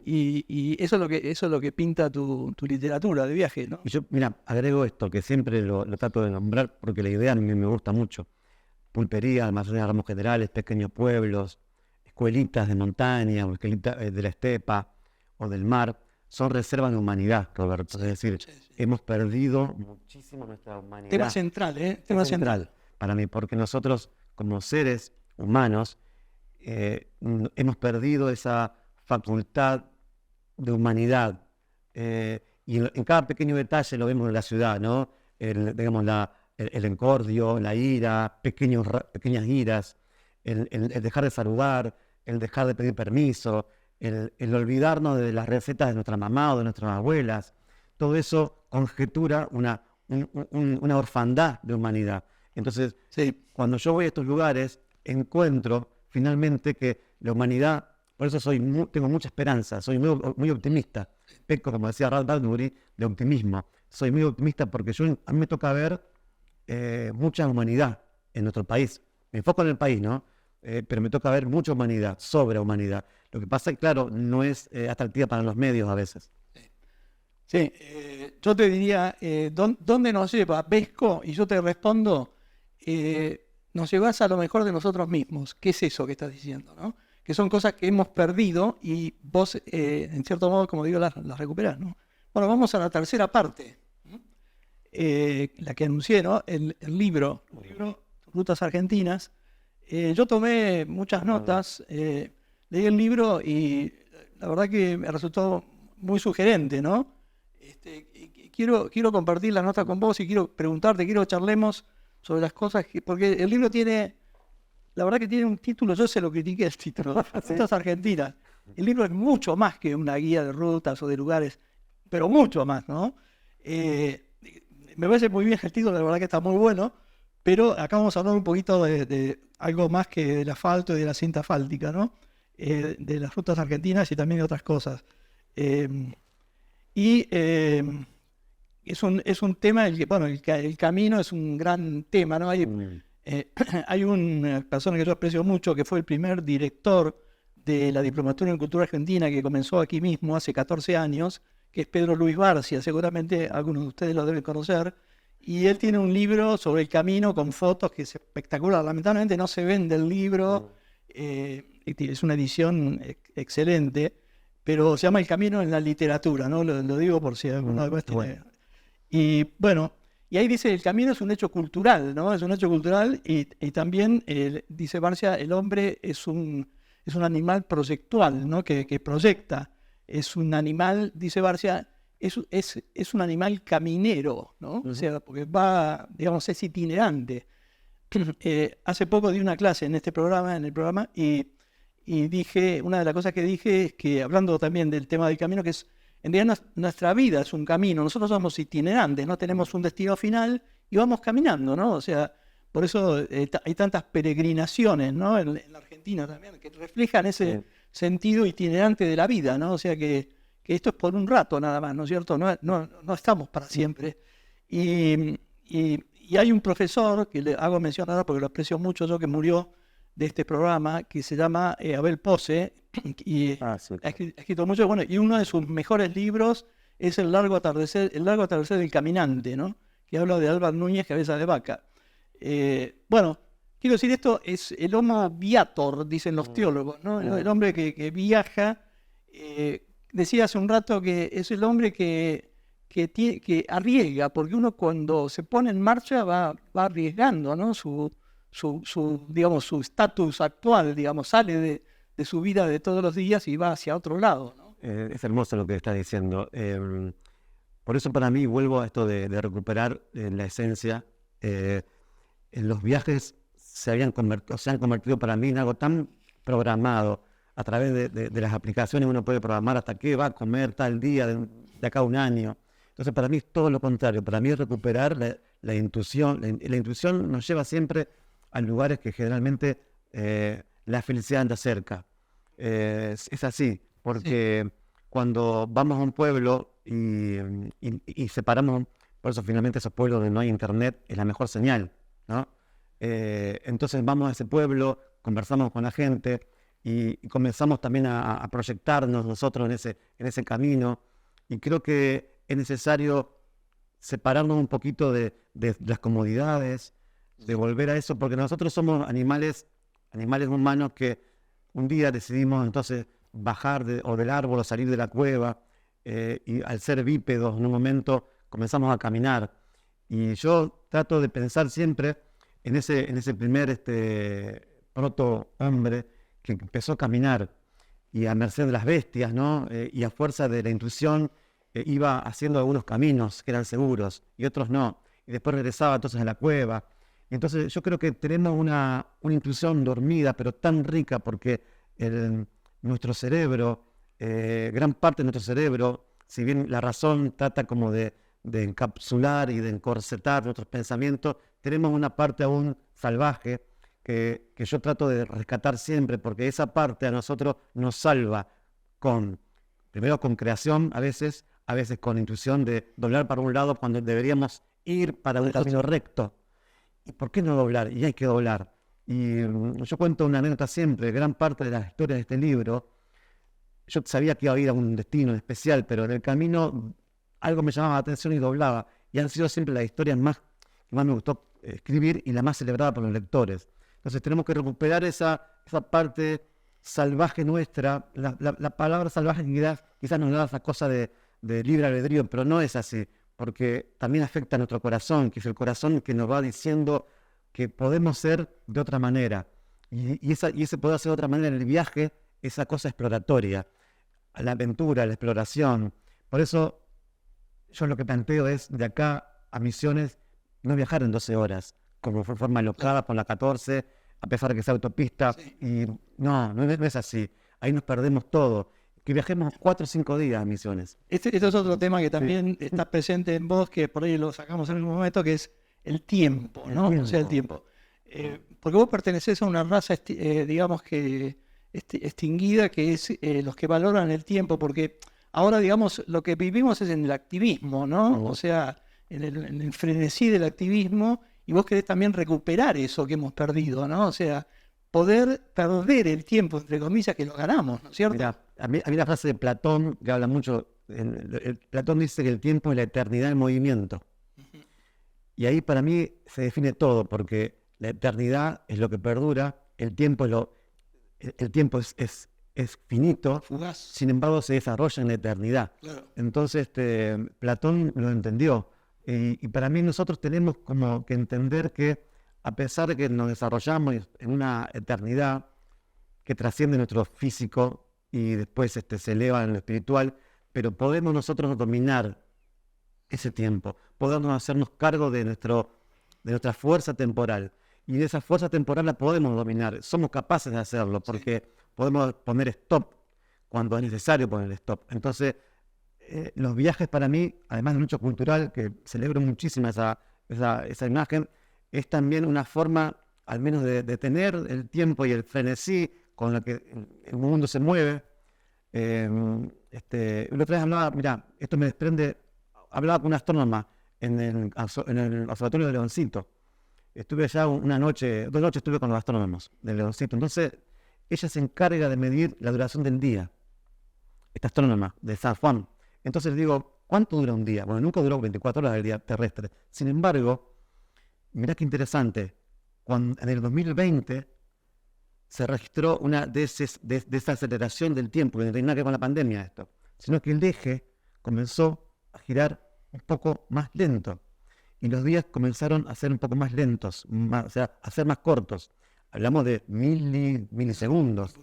Y eso es lo que pinta tu literatura de viaje, ¿no? Y yo, mira, agrego esto, que siempre lo trato de nombrar porque la idea a mí me gusta mucho. Pulpería, almacenes de ramos generales, pequeños pueblos, escuelitas de montaña, o escuelitas de la estepa o del mar, son reservas de humanidad, Roberto. Es decir, hemos perdido muchísimo nuestra humanidad. Tema central, ¿eh? Tema central para mí, porque nosotros, como seres humanos, hemos perdido esa facultad de humanidad. Y en cada pequeño detalle lo vemos en la ciudad, ¿no? Digamos, el encordio, la ira, pequeñas iras, el dejar de saludar, el dejar de pedir permiso, el olvidarnos de las recetas de nuestra mamá o de nuestras abuelas. Todo eso conjetura una orfandad de humanidad. Entonces, cuando yo voy a estos lugares, encuentro finalmente que la humanidad, por eso tengo mucha esperanza, soy muy optimista. Peco, como decía Ralph Bradbury, de optimismo. Soy muy optimista porque a mí me toca ver mucha humanidad en nuestro país. Me enfoco en el país, ¿no? Pero me toca ver mucha humanidad, sobrehumanidad. Lo que pasa es que, claro, no es atractiva para los medios a veces. Sí, yo te diría, ¿dónde nos lleva Vesco? Y yo te respondo, nos llevas a lo mejor de nosotros mismos. ¿Qué es eso que estás diciendo, no? Que son cosas que hemos perdido y vos, en cierto modo, como digo, las recuperás, ¿no? Bueno, vamos a la tercera parte, la que anuncié, ¿no? El libro, Rutas Argentinas. Yo tomé muchas notas, leí el libro y la verdad que me resultó muy sugerente, ¿no? Quiero compartir las notas con vos y quiero preguntarte, quiero charlemos sobre las cosas, porque el libro tiene, la verdad que tiene un título, yo se lo critiqué el título, Rutas Argentinas. El libro es mucho más que una guía de rutas o de lugares, pero mucho más, ¿no? Me parece muy bien el título, la verdad que está muy bueno, pero acá vamos a hablar un poquito de algo más que del asfalto y de la cinta asfáltica, ¿no? De las rutas argentinas y también de otras cosas. Es un tema, el camino es un gran tema, ¿no? Hay una persona que yo aprecio mucho que fue el primer director de la Diplomatura en Cultura Argentina que comenzó aquí mismo hace 14 años, que es Pedro Luis Barcia, seguramente algunos de ustedes lo deben conocer, y él tiene un libro sobre el camino con fotos que es espectacular. Lamentablemente no se vende el libro, es una edición excelente, pero se llama El Camino en la Literatura, ¿no? Lo digo por si alguna vez tiene... Y bueno, y ahí dice, el camino es un hecho cultural, ¿no? Es un hecho cultural y también, dice Barcia, el hombre es un animal proyectual, ¿no? Que proyecta. Es un animal, dice Barcia, es un animal caminero, ¿no? O sea, porque va, digamos, es itinerante. Hace poco di una clase en el programa, y dije, una de las cosas que dije es que, hablando también del tema del camino, que es, en realidad nuestra vida es un camino, nosotros somos itinerantes, no tenemos un destino final y vamos caminando, ¿no? O sea, por eso hay tantas peregrinaciones, ¿no? En la Argentina también, que reflejan ese sentido itinerante de la vida, ¿no? O sea que esto es por un rato nada más, ¿no es cierto? No estamos para siempre. Y hay un profesor, que le hago mención ahora porque lo aprecio mucho yo, que murió de este programa, que se llama Abel Pose, y ha escrito mucho, bueno, y uno de sus mejores libros es El largo atardecer del caminante, ¿no? que habla de Álvar Núñez, cabeza de vaca. Bueno, quiero decir, esto es el homo viator, dicen los teólogos, ¿no? El hombre que viaja. Decía hace un rato que es el hombre que arriesga, porque uno cuando se pone en marcha va arriesgando, ¿no? Digamos, su estatus actual, digamos, sale de su vida de todos los días y va hacia otro lado, ¿no? Es hermoso lo que estás diciendo. Por eso para mí vuelvo a esto de recuperar la esencia. En los viajes se han convertido para mí en algo tan programado. A través de las aplicaciones uno puede programar hasta qué va a comer tal día de acá a un año. Entonces para mí es todo lo contrario. Para mí es recuperar la intuición. La intuición nos lleva siempre a lugares que generalmente la felicidad anda cerca. Es así, porque cuando vamos a un pueblo y separamos, por eso finalmente esos pueblos donde no hay internet es la mejor señal, ¿no? Entonces vamos a ese pueblo, conversamos con la gente y comenzamos también a proyectarnos nosotros en ese camino. Y creo que es necesario separarnos un poquito de las comodidades, de volver a eso, porque nosotros somos animales humanos que un día decidimos entonces bajar del árbol o salir de la cueva, y al ser bípedos en un momento comenzamos a caminar. Y yo trato de pensar siempre en ese primer proto-hombre que empezó a caminar y a merced de las bestias, ¿no? Y a fuerza de la intuición iba haciendo algunos caminos que eran seguros y otros no. Y después regresaba entonces a la cueva. Y entonces yo creo que tenemos una intuición dormida, pero tan rica, porque nuestro cerebro, gran parte de nuestro cerebro, si bien la razón trata como de encapsular y de encorsetar nuestros pensamientos, tenemos una parte aún salvaje que yo trato de rescatar siempre, porque esa parte a nosotros nos salva primero con creación, a veces con intuición de doblar para un lado cuando deberíamos ir para un camino recto. ¿Y por qué no doblar? Y hay que doblar. Y yo cuento una anécdota siempre. Gran parte de las historias de este libro, yo sabía que iba a ir a un destino especial, pero en el camino algo me llamaba la atención y doblaba. Y han sido siempre las historias que más me gustó escribir y la más celebrada por los lectores. Entonces tenemos que recuperar esa parte salvaje nuestra. La palabra salvaje quizás nos da esa cosa de libre albedrío, pero no es así, porque también afecta a nuestro corazón, que es el corazón que nos va diciendo que podemos ser de otra manera. Y ese poder ser de otra manera en el viaje, esa cosa exploratoria, la aventura, la exploración. Por eso yo lo que planteo es, de acá a Misiones, no viajar en 12 horas, como fue forma alocada por la 14, a pesar de que sea autopista. Sí. Y no es así. Ahí nos perdemos todo. Que viajemos 4 o 5 días a Misiones. Este es otro tema que también está presente en vos, que por ahí lo sacamos en algún momento, que es el tiempo, ¿no? O sea, el tiempo. Porque vos pertenecés a una raza, digamos que extinguida, que es los que valoran el tiempo, porque ahora, digamos, lo que vivimos es en el activismo, ¿no? O sea, en el frenesí del activismo, y vos querés también recuperar eso que hemos perdido, ¿no? O sea, poder perder el tiempo, entre comillas, que lo ganamos, ¿no es cierto? Mirá, a mí la frase de Platón, que habla mucho, Platón dice que el tiempo es la eternidad en movimiento. Uh-huh. Y ahí para mí se define todo, porque la eternidad es lo que perdura, el tiempo es finito, fugaz. Sin embargo se desarrolla en la eternidad. Claro. Entonces Platón lo entendió. Y para mí nosotros tenemos como que entender que a pesar de que nos desarrollamos en una eternidad que trasciende nuestro físico y después se eleva en lo espiritual, pero podemos nosotros dominar ese tiempo, podemos hacernos cargo de nuestra fuerza temporal. Y de esa fuerza temporal la podemos dominar, somos capaces de hacerlo, porque podemos poner stop cuando es necesario poner stop. Entonces, los viajes para mí, además de un hecho cultural, que celebro muchísimo esa imagen, es también una forma, al menos de tener el tiempo y el frenesí con el que el mundo se mueve. La otra vez hablaba, mirá, esto me desprende, hablaba con una astrónoma en el observatorio de Leoncito. Estuve allá 2 noches estuve con los astrónomos de Leoncito. Entonces, ella se encarga de medir la duración del día, esta astrónoma de San Juan. Entonces digo, ¿Cuánto dura un día? Bueno, nunca duró 24 horas del día terrestre. Sin embargo, mirá qué interesante, en el 2020 se registró una desaceleración del tiempo, que no tiene nada que ver con la pandemia esto, sino que el eje comenzó a girar un poco más lento y los días comenzaron a ser un poco más lentos, o sea, a ser más cortos. Hablamos de milisegundos.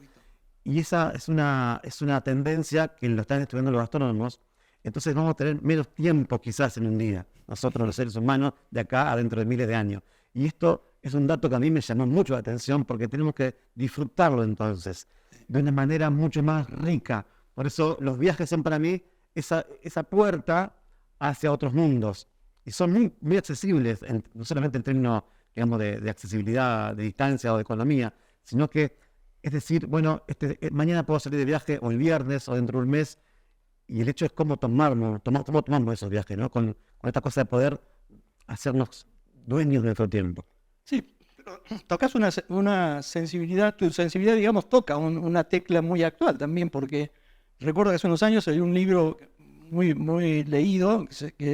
Y esa es una tendencia que lo están estudiando los astrónomos. Entonces vamos a tener menos tiempo quizás en un día, nosotros los seres humanos, de acá a dentro de miles de años. Y esto es un dato que a mí me llamó mucho la atención porque tenemos que disfrutarlo entonces de una manera mucho más rica. Por eso los viajes son para mí esa puerta hacia otros mundos. Y son muy, muy accesibles, no solamente en términos, digamos, de accesibilidad, de distancia o de economía, sino que, es decir, bueno, mañana puedo salir de viaje, o el viernes, o dentro de un mes, y el hecho es cómo tomamos esos viajes, ¿no? Con esta cosa de poder hacernos dueños de nuestro tiempo. Sí, pero tocas una sensibilidad, tu sensibilidad, digamos, toca una tecla muy actual también, porque recuerdo que hace unos años hay un libro muy, muy leído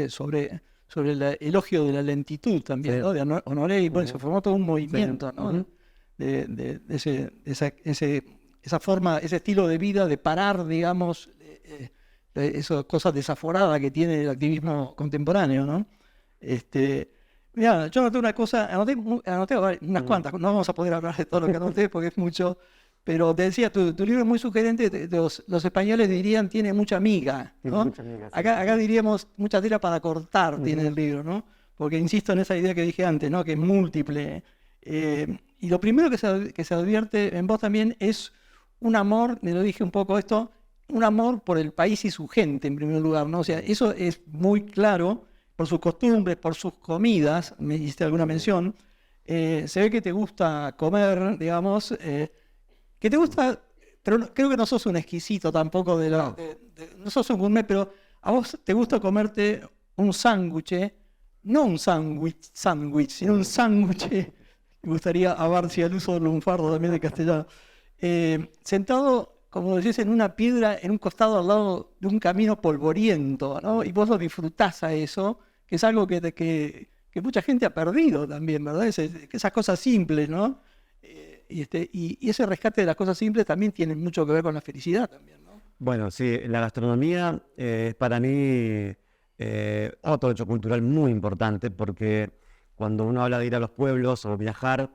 sobre el elogio de la lentitud también, sí, ¿no? De Honoré, y bueno, se formó todo un movimiento, sí, ¿no? De esa forma, ese estilo de vida, de parar, digamos, esas cosas desaforadas que tiene el activismo contemporáneo, ¿no? Mira, yo anoté una cosa, anoté unas cuantas, no vamos a poder hablar de todo lo que anoté porque es mucho, pero te decía, tu libro es muy sugerente, los españoles dirían tiene mucha miga, ¿no? Mucha miga, sí. Acá diríamos mucha tela para cortar tiene el libro, ¿no? Porque insisto en esa idea que dije antes, ¿no? Que es múltiple. Y lo primero que se advierte en vos también es un amor, me lo dije un poco esto, un amor por el país y su gente en primer lugar, ¿no? O sea, eso es muy claro por sus costumbres, por sus comidas, me hiciste alguna mención. Se ve que te gusta comer, digamos, que te gusta, pero creo que no sos un exquisito tampoco no sos un gourmet, pero a vos te gusta comerte un sándwich, no un sándwich, sino un sándwich. Me gustaría hablar si el uso lunfardo también de castellano. Sentado, como decís, en una piedra, en un costado al lado de un camino polvoriento, ¿no? Y vos lo disfrutás a eso, que es algo que mucha gente ha perdido también, ¿verdad? Esas cosas simples, ¿no? Y ese rescate de las cosas simples también tiene mucho que ver con la felicidad también, ¿no? Bueno, sí, la gastronomía es para mí otro hecho cultural muy importante, porque cuando uno habla de ir a los pueblos o viajar,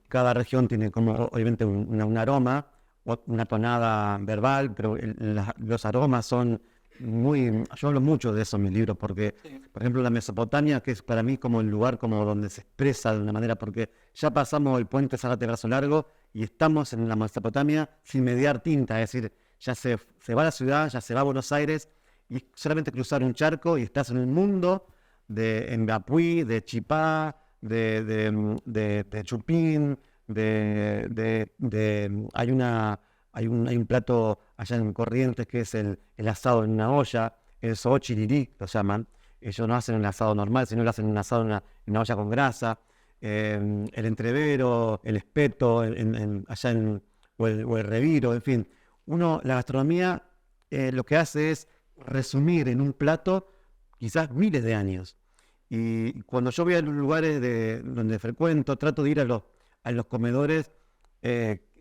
cada región tiene como obviamente un aroma, una tonada verbal, pero los aromas son muy... Yo hablo mucho de eso en mis libros, porque, sí, por ejemplo, la Mesopotamia, que es para mí como el lugar como donde se expresa de una manera, porque ya pasamos el puente Zárate-Brazo Largo y estamos en la Mesopotamia sin mediar tinta, es decir, ya se va a la ciudad, ya se va a Buenos Aires, y solamente cruzar un charco y estás en un mundo de Embapuí, de Chipá, de Chupín, hay un plato allá en Corrientes que es el asado en una olla, el sochirirí lo llaman. Ellos no hacen un asado normal, sino lo hacen un asado en una olla con grasa. El entrevero, el espeto, o el reviro, en fin. La gastronomía lo que hace es resumir en un plato quizás miles de años. Y cuando yo voy a los lugares donde frecuento, trato de ir a los comedores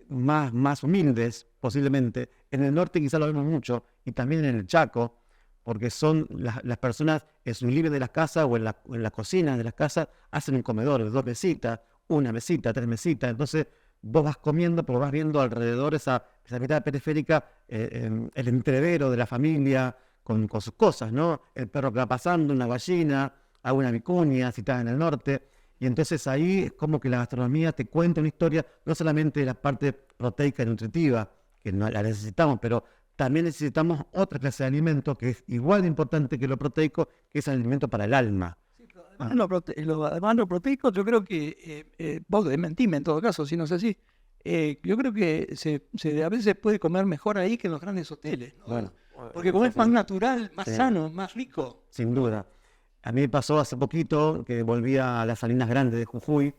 más humildes, posiblemente. En el norte quizás lo vemos mucho, y también en el Chaco, porque son las personas en su living de las casas o en la cocina de las casas, hacen un comedor de 2 mesitas, 1 mesita, 3 mesitas. Entonces vos vas comiendo, pero vas viendo alrededor esa mitad periférica, el entrevero de la familia con sus cosas, ¿no? El perro que va pasando, una gallina, una vicuña, si estás en el norte. Y entonces ahí es como que la gastronomía te cuenta una historia, no solamente de la parte proteica y nutritiva, que no la necesitamos, pero también necesitamos otra clase de alimento que es igual de importante que lo proteico, que es el alimento para el alma. Sí, pero además lo proteico, yo creo que, vos desmentime en todo caso, si no es así, yo creo que a veces se puede comer mejor ahí que en los grandes hoteles, ¿no? Bueno, porque como es más natural, más sano, más rico. Sin duda. A mí me pasó hace poquito que volví a las Salinas Grandes de Jujuy,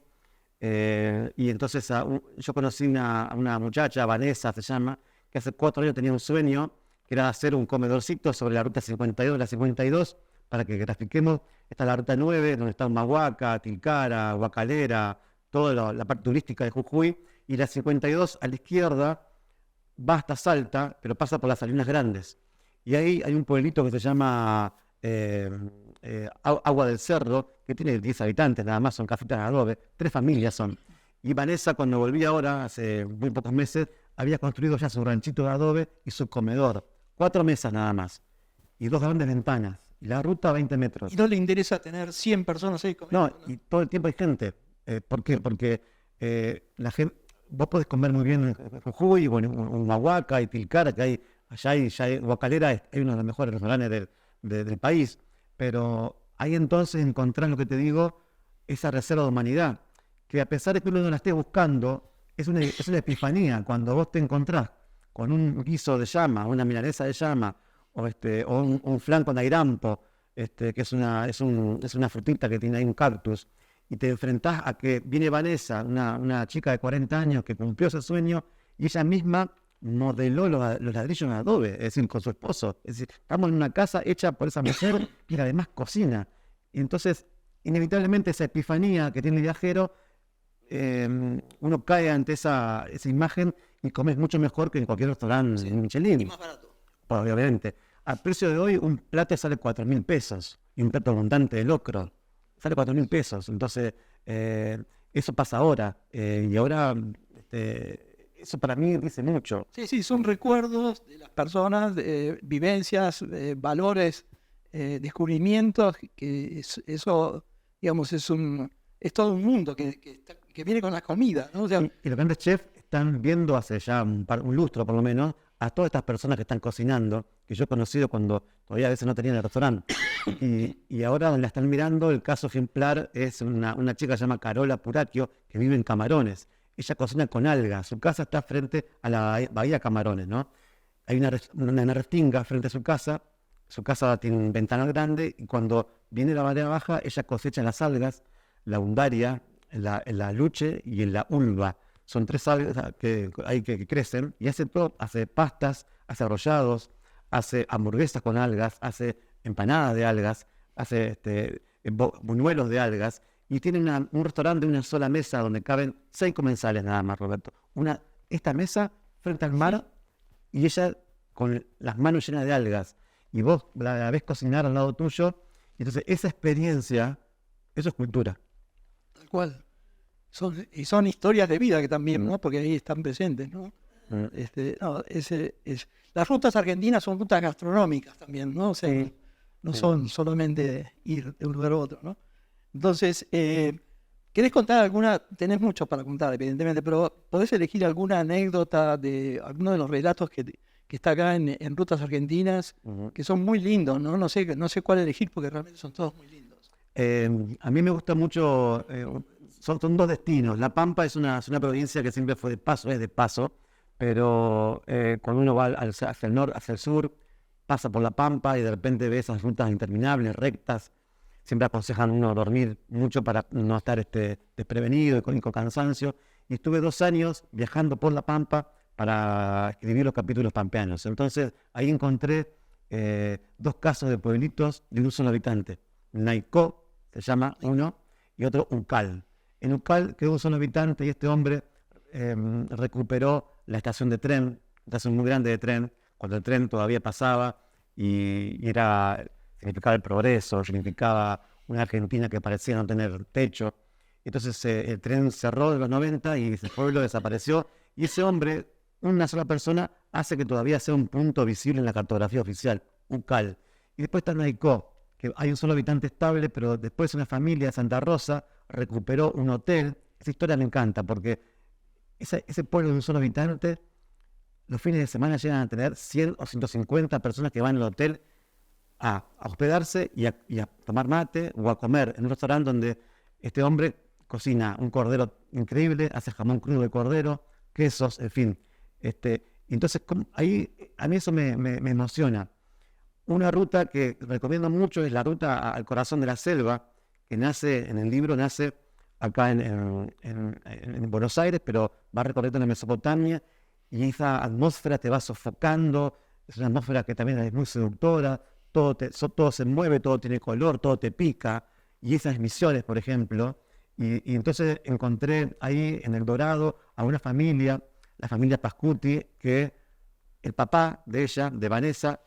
y entonces yo conocí a una muchacha, Vanessa se llama, que hace 4 años tenía un sueño, que era hacer un comedorcito sobre la ruta 52, la 52, para que grafiquemos. Está la ruta 9, donde está Humahuaca, Tilcara, Huacalera, toda la parte turística de Jujuy, y la 52 a la izquierda va hasta Salta, pero pasa por las Salinas Grandes. Y ahí hay un pueblito que se llama Agua del Cerro, que tiene 10 habitantes nada más, son casitas de adobe, 3 familias son. Y Vanessa, cuando volví ahora, hace muy pocos meses, había construido ya su ranchito de adobe y su comedor. 4 mesas nada más. Y 2 grandes ventanas. Y la ruta 20 metros. ¿Y no le interesa tener 100 personas ahí comiendo? No, y todo el tiempo hay gente. ¿Por qué? Porque la gente, vos podés comer muy bien en Jujuy, bueno, en Humahuaca y Tilcara, que hay, ya hay Huacalera, hay uno de los mejores restaurantes del país. Pero ahí entonces encontrás lo que te digo, esa reserva de humanidad, que a pesar de que uno no la esté buscando, es una epifanía. Cuando vos te encontrás con un guiso de llama, una milanesa de llama, o un flan con airampo, que es una frutita que tiene ahí un cactus, y te enfrentás a que viene Vanessa, una chica de 40 años que cumplió ese sueño, y ella misma modeló los ladrillos en adobe, es decir, con su esposo. Es decir, estamos en una casa hecha por esa mujer que además cocina. Y entonces, inevitablemente, esa epifanía que tiene el viajero, uno cae ante esa imagen y comes mucho mejor que en cualquier restaurante Michelin. Y más barato. Pues, obviamente. Al precio de hoy, un plato sale 4.000 pesos. Y un plato abundante de locro sale 4.000 pesos. Entonces, eso pasa ahora. Y ahora, eso para mí dice mucho. Sí, son recuerdos de las personas, vivencias, valores, descubrimientos, que eso, digamos, es todo un mundo que viene con la comida, ¿no? O sea, Y los grandes chefs están viendo hace ya un lustro por lo menos a todas estas personas que están cocinando, que yo he conocido cuando todavía a veces no tenían el restaurante. Y ahora la están mirando. El caso ejemplar es una chica que se llama Carola Puracchio, que vive en Camarones. Ella cocina con algas. Su casa está frente a la bahía Camarones, ¿no? Hay una restinga frente a su casa. Su casa tiene un ventanal grande y cuando viene la marea baja, ella cosecha las algas, la undaria, la luche y en la ulva. Son 3 algas que crecen y hace todo, hace pastas, hace arrollados, hace hamburguesas con algas, hace empanadas de algas, hace buñuelos de algas y tiene un restaurante de una sola mesa donde caben 6 comensales nada más, Roberto. Esta mesa frente al mar y ella con las manos llenas de algas y vos la ves cocinar al lado tuyo y entonces esa experiencia, eso es cultura. tal cual. Son historias de vida que también, ¿no? Porque ahí están presentes, ¿no? Las rutas argentinas son rutas gastronómicas también, ¿no? O sea, no son solamente ir de un lugar a otro, ¿no? Entonces, ¿querés contar alguna? Tenés mucho para contar, evidentemente, pero ¿podés elegir alguna anécdota de alguno de los relatos que está acá en Rutas Argentinas, que son muy lindos, ¿no? No sé cuál elegir porque realmente son todos muy lindos. A mí me gusta mucho, son 2 destinos. La Pampa es una provincia que siempre fue es de paso, pero cuando uno va hacia el norte, hacia el sur, pasa por La Pampa y de repente ve esas rutas interminables, rectas. Siempre aconsejan uno dormir mucho para no estar desprevenido y con cansancio. Y estuve 2 años viajando por La Pampa para escribir los capítulos pampeanos. Entonces ahí encontré 2 casos de pueblitos de un solo habitante. Naicó se llama uno y otro Uncal. En Uncal quedó un solo habitante y este hombre recuperó la estación de tren, una estación muy grande de tren, cuando el tren todavía pasaba y significaba el progreso, significaba una Argentina que parecía no tener techo. Entonces el tren cerró en los 90 y ese pueblo desapareció y ese hombre, una sola persona, hace que todavía sea un punto visible en la cartografía oficial, Uncal. Y después está Naicó, que hay un solo habitante estable, pero después una familia de Santa Rosa recuperó un hotel. Esa historia me encanta porque ese pueblo de un solo habitante, los fines de semana llegan a tener 100 o 150 personas que van al hotel a hospedarse y a tomar mate o a comer en un restaurante donde este hombre cocina un cordero increíble, hace jamón crudo de cordero, quesos, en fin. Entonces, ahí a mí eso me emociona. Una ruta que recomiendo mucho es la ruta al corazón de la selva, que nace en el libro, nace acá en Buenos Aires, pero va recorriendo la Mesopotamia y esa atmósfera te va sofocando, es una atmósfera que también es muy seductora, todo se mueve, todo tiene color, todo te pica, y esas misiones, por ejemplo, y entonces encontré ahí en El Dorado a una familia, la familia Pascuti, que el papá de ella, de Vanessa,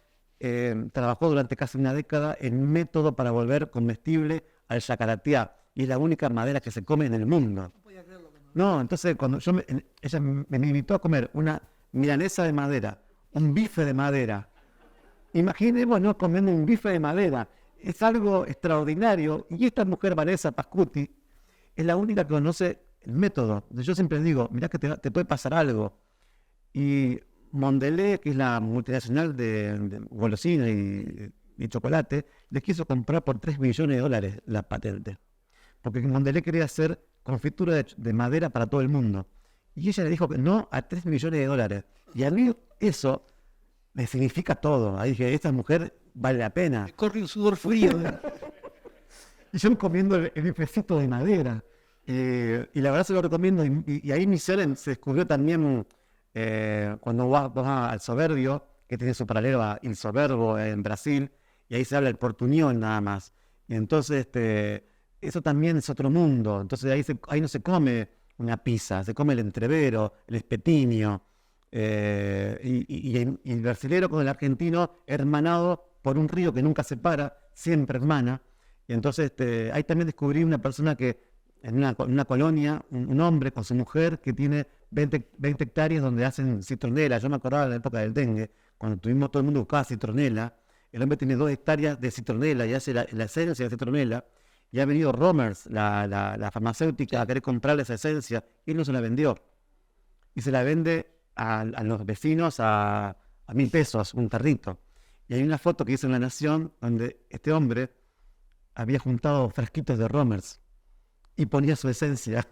trabajó durante casi una década en un método para volver comestible al yacarateá, y es la única madera que se come en el mundo. No, entonces cuando ella me invitó a comer una milanesa de madera, un bife de madera. Imaginémonos comiendo un bife de madera. Es algo extraordinario. Y esta mujer, Vanessa Pascuti, es la única que conoce el método. Yo siempre digo, mirá que te puede pasar algo. Y Mondelez, que es la multinacional de golosinas y chocolate, les quiso comprar por $3 millones la patente. Porque Mondelez quería hacer confitura de madera para todo el mundo. Y ella le dijo que no a $3 millones. Y a mí eso me significa todo. Ahí dije, esta mujer vale la pena. Me corre un sudor frío. Y yo comiendo el bifecito de madera. Y la verdad se lo recomiendo. Y ahí Misiones se descubrió también cuando vas al Soberbio, que tiene su paralelo a Il Soberbo en Brasil, y ahí se habla el portuñol nada más. Y entonces eso también es otro mundo. Entonces ahí no se come una pizza, se come el entrevero, el espetinho. Y el brasilero con el argentino hermanado por un río que nunca se para, siempre hermana. Y entonces ahí también descubrí una persona que en una colonia, un hombre con su mujer que tiene 20 hectáreas donde hacen citronela. Yo me acordaba de la época del dengue, cuando todo el mundo buscaba citronela. El hombre tiene 2 hectáreas de citronela y hace la esencia de citronela. Y ha venido Romers, la farmacéutica, a querer comprarle esa esencia, y él no se la vendió. Y se la vende a los vecinos a $1.000, un tarrito. Y hay una foto que hice en La Nación donde este hombre había juntado frasquitos de Romers y ponía su esencia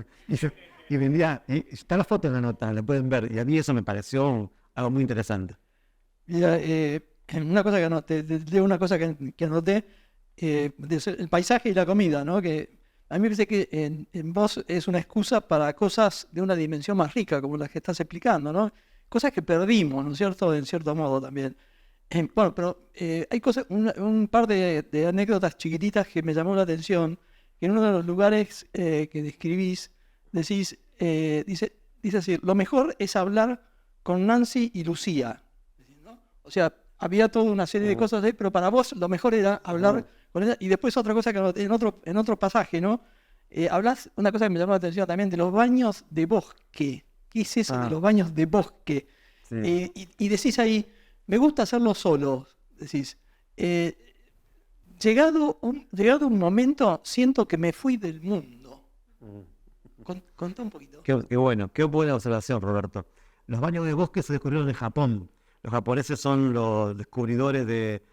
y vendía. Y está la foto en la nota, la pueden ver. Y a mí eso me pareció algo muy interesante. Mira, una cosa que anoté, una cosa que anoté, el paisaje y la comida, ¿no? Que a mí me parece que en vos es una excusa para cosas de una dimensión más rica, como las que estás explicando, ¿no? Cosas que perdimos, ¿no es cierto? En cierto modo también. Bueno, pero hay cosas, un par de anécdotas chiquititas que me llamó la atención, que en uno de los lugares que describís, dice así, lo mejor es hablar con Nancy y Lucía, ¿no? O sea, había toda una serie de cosas ahí, pero para vos lo mejor era hablar con ella. Y después otra cosa que en otro pasaje, ¿no? Hablas, una cosa que me llamó la atención también, de los baños de bosque. ¿Qué es eso de los baños de bosque? Sí. Y decís ahí, me gusta hacerlo solo, decís. Llegado un momento, siento que me fui del mundo. Contá un poquito. Qué bueno, qué buena observación, Roberto. Los baños de bosque se descubrieron en Japón. Los japoneses son los descubridores de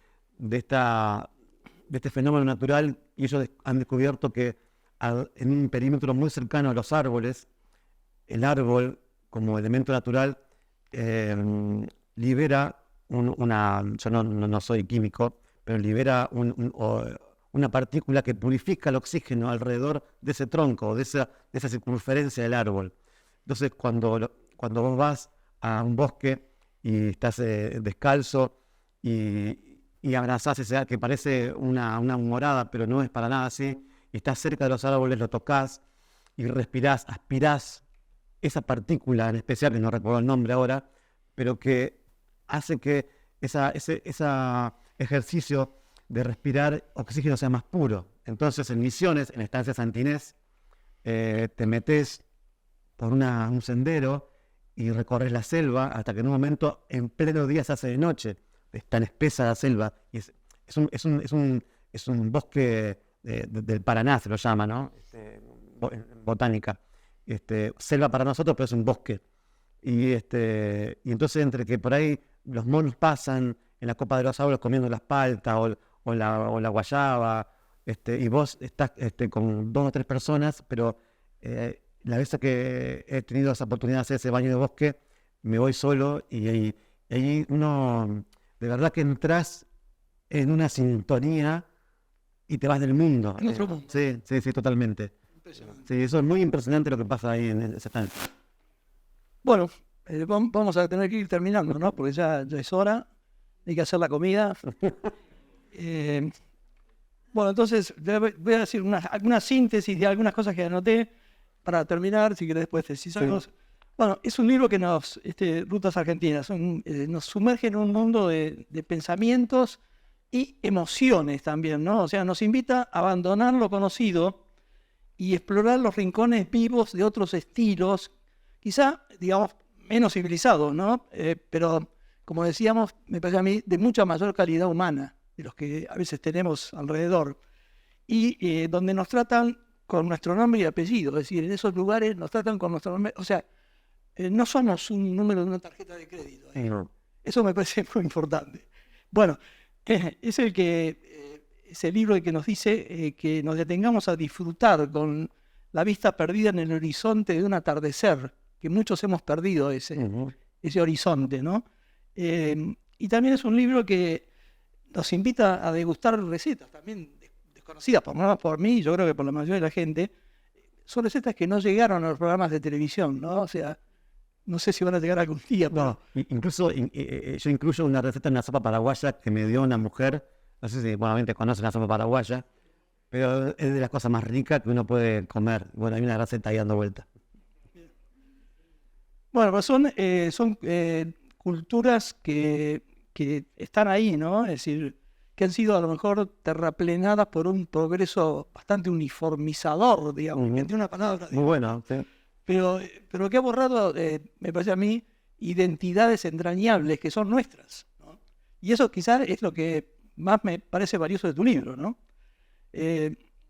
este fenómeno natural, y ellos han descubierto que en un perímetro muy cercano a los árboles, el árbol como elemento natural libera yo no soy químico, pero libera una partícula que purifica el oxígeno alrededor de ese tronco, de esa circunferencia del árbol. Entonces cuando vos vas a un bosque y estás descalzo y abrazás ese que parece una morada, pero no es para nada así, y estás cerca de los árboles, lo tocas y respirás, aspirás esa partícula en especial, que no recuerdo el nombre ahora, pero que hace que ese ejercicio de respirar oxígeno sea más puro. Entonces en Misiones, en Estancia Santinés, te metes por un sendero y recorres la selva hasta que en un momento en pleno día se hace de noche. Es tan espesa la selva y es un bosque del Paraná, se lo llama, ¿no? Botánica. Selva para nosotros, pero es un bosque. Y entonces entre que por ahí los monos pasan en la copa de los árboles comiendo las paltas o la guayaba, y vos estás con 2 o 3 personas, pero la vez que he tenido esa oportunidad de hacer ese baño de bosque, me voy solo y ahí uno, de verdad que entras en una sintonía y te vas del mundo. En otro mundo. Sí, totalmente. Sí, eso es muy impresionante lo que pasa ahí en esa estancia. Bueno, vamos a tener que ir terminando, ¿no? Porque ya es hora. hay que hacer la comida. Bueno, entonces voy a decir alguna síntesis de algunas cosas que anoté para terminar, si querés después decís algo. Sí. Bueno, es un libro que Rutas Argentinas, nos sumerge en un mundo de pensamientos y emociones también, ¿no? O sea, nos invita a abandonar lo conocido y explorar los rincones vivos de otros estilos, quizá, digamos, menos civilizados, ¿no? Pero, como decíamos, me parece a mí, de mucha mayor calidad humana, de los que a veces tenemos alrededor, y donde nos tratan con nuestro nombre y apellido, es decir, en esos lugares nos tratan con nuestro nombre, o sea, no somos un número de una tarjeta de crédito. Eso me parece muy importante. Bueno, es el libro el que nos dice que nos detengamos a disfrutar con la vista perdida en el horizonte de un atardecer, que muchos hemos perdido ese horizonte, ¿no? Y también es un libro que nos invita a degustar recetas también desconocidas, por lo menos por mí, yo creo que por la mayoría de la gente, son recetas que no llegaron a los programas de televisión, ¿no? O sea, no sé si van a llegar algún día. Pero... No, incluso yo incluyo una receta en una sopa paraguaya que me dio una mujer, no sé si buenamente conocen la sopa paraguaya, pero es de las cosas más ricas que uno puede comer. Bueno, hay una receta ahí dando vuelta. Bueno, pues son culturas que están ahí, ¿no? Es decir, que han sido a lo mejor terraplenadas por un progreso bastante uniformizador, digamos, entre una palabra. Muy bueno, sí. Pero que ha borrado, me parece a mí, identidades entrañables que son nuestras, ¿no? Y eso quizás es lo que más me parece valioso de tu libro, ¿no?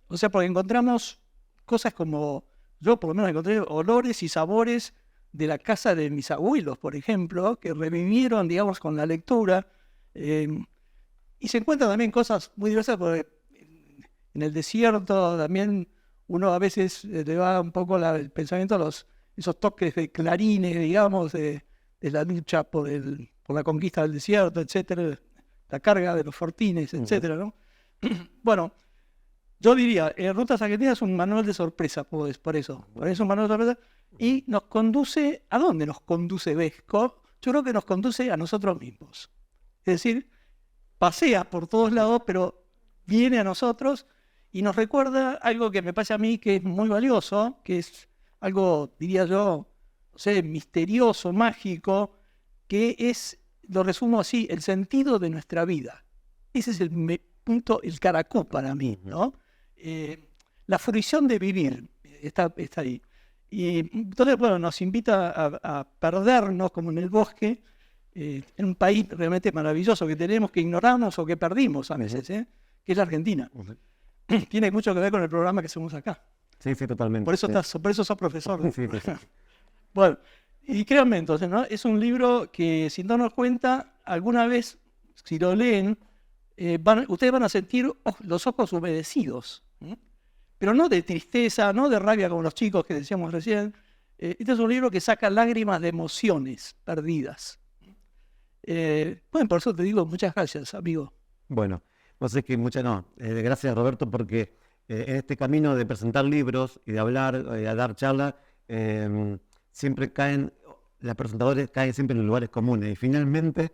O sea, porque encontramos cosas como, yo por lo menos encontré olores y sabores de la casa de mis abuelos, por ejemplo, que revivieron, digamos, con la lectura. Y se encuentran también cosas muy diversas, porque en el desierto también uno a veces le va un poco el pensamiento a esos toques de clarines, digamos, de la lucha por la conquista del desierto, etcétera, la carga de los fortines, etcétera, ¿no? Bueno, yo diría, Rutas Argentinas es un manual de sorpresa, por eso es un manual de sorpresa, y nos conduce, ¿a dónde nos conduce Vesco? Yo creo que nos conduce a nosotros mismos. Es decir, pasea por todos lados, pero viene a nosotros y nos recuerda algo que me parece a mí que es muy valioso, que es algo, diría yo, no sé, misterioso, mágico, que es, lo resumo así, el sentido de nuestra vida. Ese es el punto, el caracol para mí, ¿no? La fruición de vivir está ahí. Y entonces, bueno, nos invita a perdernos como en el bosque, en un país realmente maravilloso que tenemos, que ignoramos o que perdimos a veces, que es la Argentina. Tiene mucho que ver con el programa que hacemos acá. Sí, totalmente. Por eso sos profesor. Sí. Bueno, y créanme entonces, ¿no? Es un libro que, sin darnos cuenta, alguna vez, si lo leen, ustedes van a sentir los ojos humedecidos. Pero no de tristeza, no de rabia como los chicos que decíamos recién. Este es un libro que saca lágrimas de emociones perdidas. Bueno, por eso te digo muchas gracias, amigo. Bueno, no sé qué gracias Roberto, porque en este camino de presentar libros y de hablar, de dar charlas, siempre los presentadores caen siempre en lugares comunes y finalmente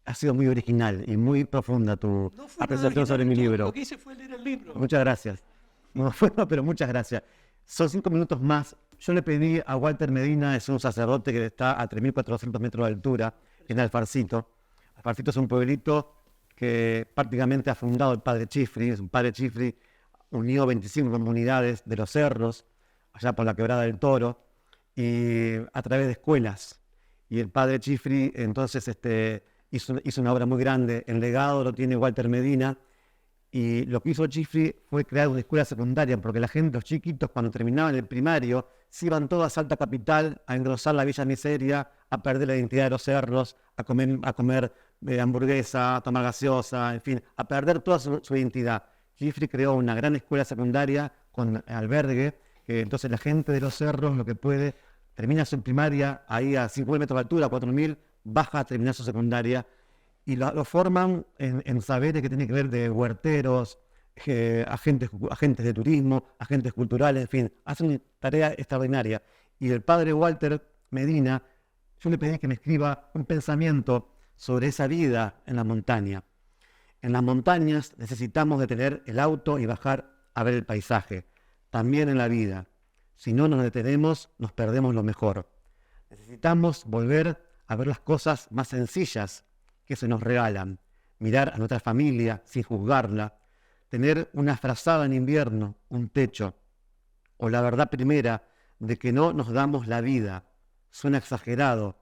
ha sido muy original y muy profunda tu apreciación sobre mi libro. Lo que hice fue leer el libro. Muchas gracias. No, pero muchas gracias. Son 5 minutos más. Yo le pedí a Walter Medina, es un sacerdote que está a 3.400 metros de altura, en Alfarcito. Alfarcito es un pueblito que prácticamente ha fundado el padre Chifri. Es un padre Chifri, unió 25 comunidades de los cerros, allá por la Quebrada del Toro, y a través de escuelas. Y el padre Chifri entonces hizo una obra muy grande. El legado lo tiene Walter Medina. Y lo que hizo Chifri fue crear una escuela secundaria, porque la gente, los chiquitos, cuando terminaban el primario, se iban todos a Salta Capital a engrosar la Villa Miseria, a perder la identidad de los cerros, a comer hamburguesa, a tomar gaseosa, en fin, a perder toda su identidad. Chifri creó una gran escuela secundaria con albergue, que entonces la gente de los cerros lo que puede, termina su primaria ahí a 5.000 metros de altura, 4.000, baja a terminar su secundaria, y lo forman en saberes que tienen que ver de huerteros, agentes de turismo, agentes culturales, en fin, hacen una tarea extraordinaria. Y el padre Walter Medina yo le pedí que me escriba un pensamiento sobre esa vida en la montaña. En las montañas necesitamos de tener el auto y bajar a ver el paisaje. También en la vida. Si no nos detenemos, nos perdemos lo mejor. Necesitamos volver a ver las cosas más sencillas que se nos regalan. Mirar a nuestra familia sin juzgarla. Tener una frazada en invierno, un techo. O la verdad primera de que no nos damos la vida. Suena exagerado,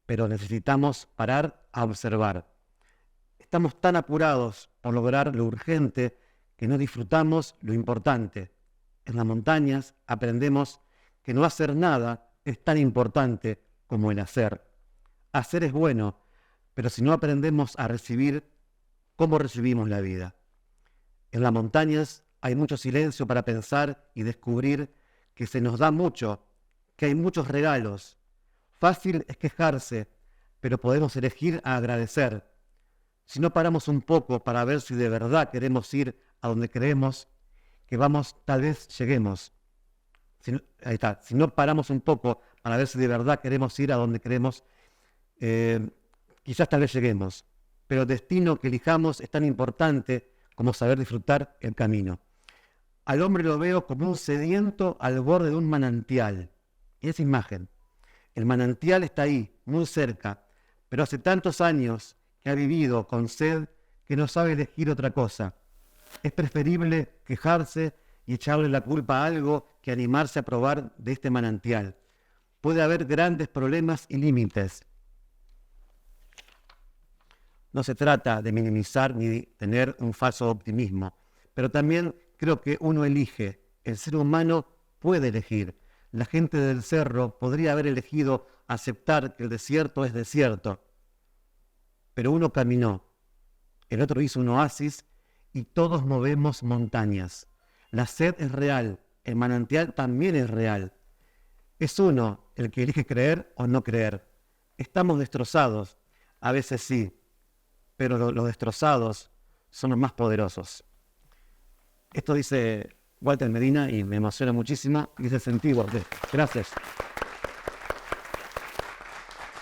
pero necesitamos parar a observar. Estamos tan apurados por lograr lo urgente que no disfrutamos lo importante. En las montañas aprendemos que no hacer nada es tan importante como el hacer. Hacer es bueno, pero si no aprendemos a recibir, ¿cómo recibimos la vida? En las montañas hay mucho silencio para pensar y descubrir que se nos da mucho, que hay muchos regalos. Fácil es quejarse, pero podemos elegir a agradecer. Si no paramos un poco para ver si de verdad queremos ir a donde creemos que vamos, tal vez lleguemos. Ahí está. Si no paramos un poco para ver si de verdad queremos ir a donde creemos, quizás tal vez lleguemos. Pero el destino que elijamos es tan importante como saber disfrutar el camino. Al hombre lo veo como un sediento al borde de un manantial. Esa imagen. El manantial está ahí, muy cerca, pero hace tantos años que ha vivido con sed que no sabe elegir otra cosa. Es preferible quejarse y echarle la culpa a algo que animarse a probar de este manantial. Puede haber grandes problemas y límites. No se trata de minimizar ni de tener un falso optimismo, pero también creo que uno elige. El ser humano puede elegir. La gente del cerro podría haber elegido aceptar que el desierto es desierto, pero uno caminó, el otro hizo un oasis y todos movemos montañas. La sed es real, el manantial también es real. Es uno el que elige creer o no creer. Estamos destrozados, a veces sí, pero los destrozados son los más poderosos. Esto dice Walter Medina y me emociona muchísimo y se sentí, Walter. Gracias.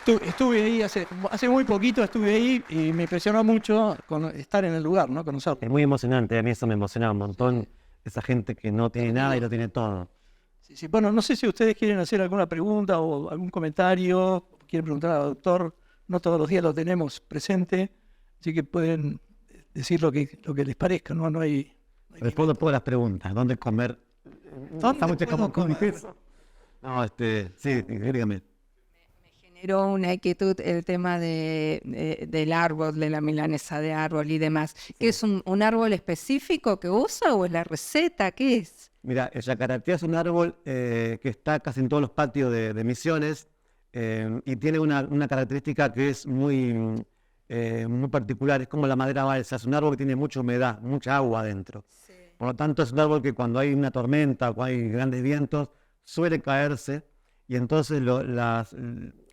Estuve ahí hace muy poquito, estuve ahí y me impresionó mucho estar en el lugar, ¿no? Conocerlo. Es muy emocionante, a mí eso me emociona un montón, esa gente que no tiene nada y lo tiene todo. Sí. Bueno, no sé si ustedes quieren hacer alguna pregunta o algún comentario, quieren preguntar al doctor, no todos los días lo tenemos presente, así que pueden decir lo que les parezca, ¿no? No hay Respondo todas las preguntas, ¿dónde comer? ¿Dónde puedo comer? No, sí, dígame. Generó una inquietud el tema del árbol, de la milanesa de árbol y demás. Sí. ¿Qué es un árbol específico que usa o es la receta? ¿Qué es? Mira, el yacaratea es un árbol que está casi en todos los patios de Misiones y tiene una característica que es muy particular, es como la madera balsa, es un árbol que tiene mucha humedad, mucha agua adentro. Sí. Por lo tanto, es un árbol que cuando hay una tormenta o hay grandes vientos, suele caerse. Y entonces los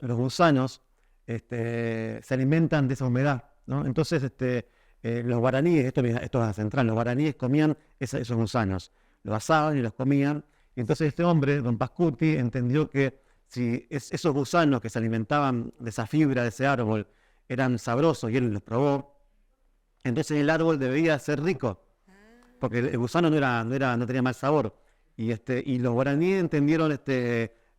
gusanos se alimentan de esa humedad, ¿no? Entonces los guaraníes, esto es la central, los guaraníes comían esos gusanos, los asaban y los comían. Y entonces este hombre, don Pascuti, entendió que si esos gusanos que se alimentaban de esa fibra de ese árbol eran sabrosos y él los probó, entonces el árbol debía ser rico, porque el gusano no tenía mal sabor. Y los guaraníes entendieron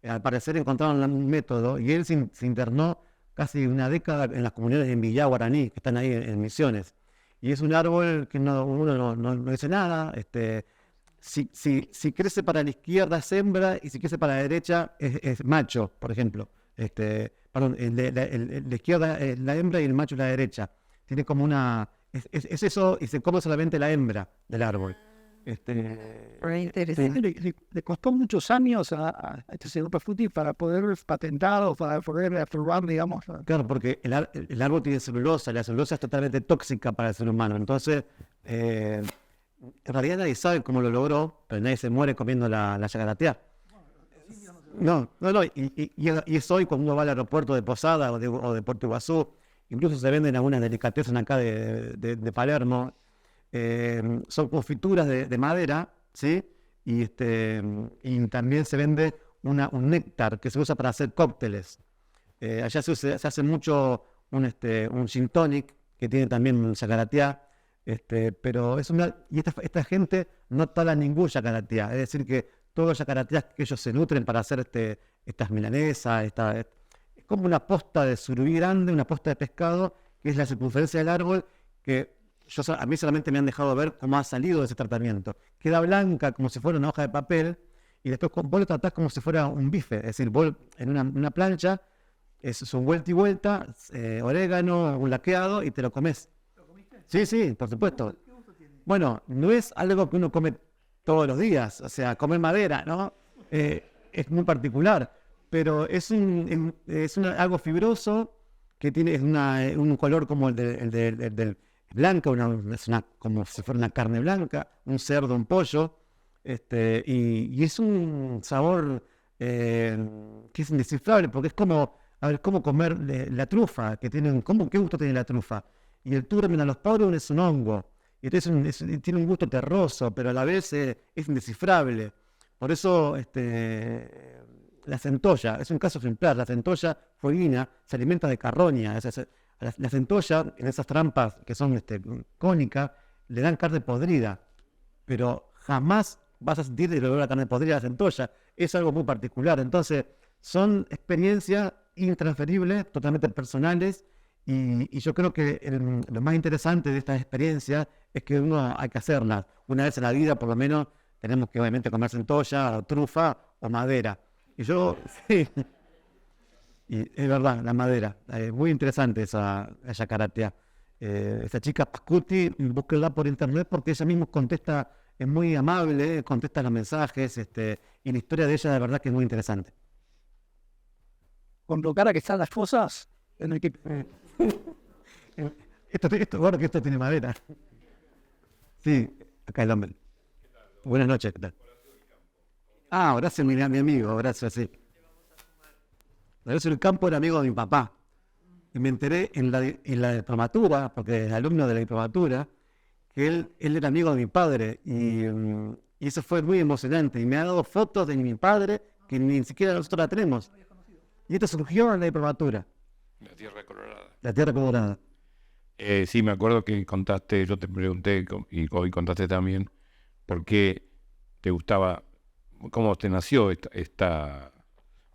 al parecer encontraron un método y él se internó casi una década en las comunidades en Villá guaraní, que están ahí en Misiones. Y es un árbol que uno no dice nada. Si crece para la izquierda es hembra y si crece para la derecha es macho, por ejemplo. La izquierda es la hembra y el macho es la derecha. Tiene como es eso y se come solamente la hembra del árbol. Le costó muchos años a este señor Pascuti para poder patentar o para poder aprobar, digamos. Claro, porque el árbol tiene celulosa, la celulosa es totalmente tóxica para el ser humano. Entonces, en realidad nadie sabe cómo lo logró, pero nadie se muere comiendo la yacaratea. No, y es hoy cuando uno va al aeropuerto de Posada o de Puerto Iguazú, incluso se venden algunas delicatessen acá de Palermo. Son confituras de madera, ¿sí? Y también se vende un néctar que se usa para hacer cócteles. Allá se hace mucho un gin tonic, que tiene también un yacarateá, pero esta gente no tala ningún yacarateá, es decir que todos los yacarateás que ellos se nutren para hacer estas milanesas, es como una posta de surubí grande, una posta de pescado, que es la circunferencia del árbol, que a mí solamente me han dejado ver cómo ha salido de ese tratamiento. Queda blanca como si fuera una hoja de papel, y después vos lo tratás como si fuera un bife, es decir, vos en una plancha, es un vuelta y vuelta, orégano, un laqueado, y te lo comes. ¿Lo comiste? Sí, por supuesto. ¿Qué gusto tiene? Bueno, no es algo que uno come todos los días, o sea, comer madera, ¿no? Es muy particular, pero es algo fibroso que tiene un color como el del blanca, como si fuera una carne blanca, un cerdo, un pollo, y es un sabor que es indescifrable, porque es como comer la trufa, ¿qué gusto tiene la trufa? Y el turmen a los pobres es un hongo, y entonces tiene un gusto terroso, pero a la vez es indescifrable. Por eso la centolla es un caso ejemplar. La centolla fueguina se alimenta de carroña. La centolla, en esas trampas que son cónicas, le dan carne podrida, pero jamás vas a sentir el olor a carne podrida de la centolla. Es algo muy particular. Entonces, son experiencias intransferibles, totalmente personales, y yo creo que lo más interesante de estas experiencias es que uno hay que hacerlas. Una vez en la vida, por lo menos, tenemos que obviamente comer centolla, o trufa o madera. Y yo, sí, y es verdad, la madera. Muy interesante esa yacaratea. Esa chica Pascuti, búsquenla por internet porque ella misma contesta, es muy amable, contesta los mensajes, y la historia de ella de verdad que es muy interesante. Con lo cara que están las cosas, en el que... Bueno, que esto tiene madera. Sí, acá el hombre. Buenas noches, ¿qué tal? Horacio, mi amigo, Horacio, sí. Horacio del Campo era amigo de mi papá. Y me enteré en la diplomatura, porque es alumno de la diplomatura, que él era amigo de mi padre. Y eso fue muy emocionante. Y me ha dado fotos de mi padre que ni siquiera nosotros la tenemos. Y esto surgió en la diplomatura. La Tierra Colorada. La Tierra Colorada. Sí, me acuerdo que contaste, yo te pregunté, y hoy contaste también, por qué te gustaba, cómo te nació esta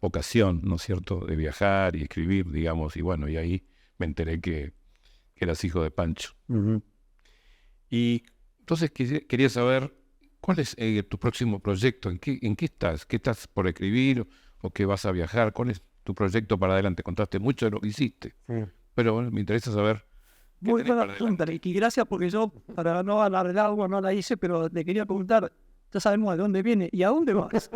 vocación, ¿no es cierto?, de viajar y escribir, digamos, y bueno, y ahí me enteré que eras hijo de Pancho. Uh-huh. Y entonces quería saber, ¿cuál es tu próximo proyecto? ¿En qué estás? ¿Qué estás por escribir o qué vas a viajar? ¿Cuál es tu proyecto para adelante? Contaste mucho de lo que hiciste, pero bueno, me interesa saber. Muy buena pregunta, y gracias porque yo, para no hablar de algo, no la hice, pero le quería preguntar, ya sabemos de dónde viene y a dónde vas.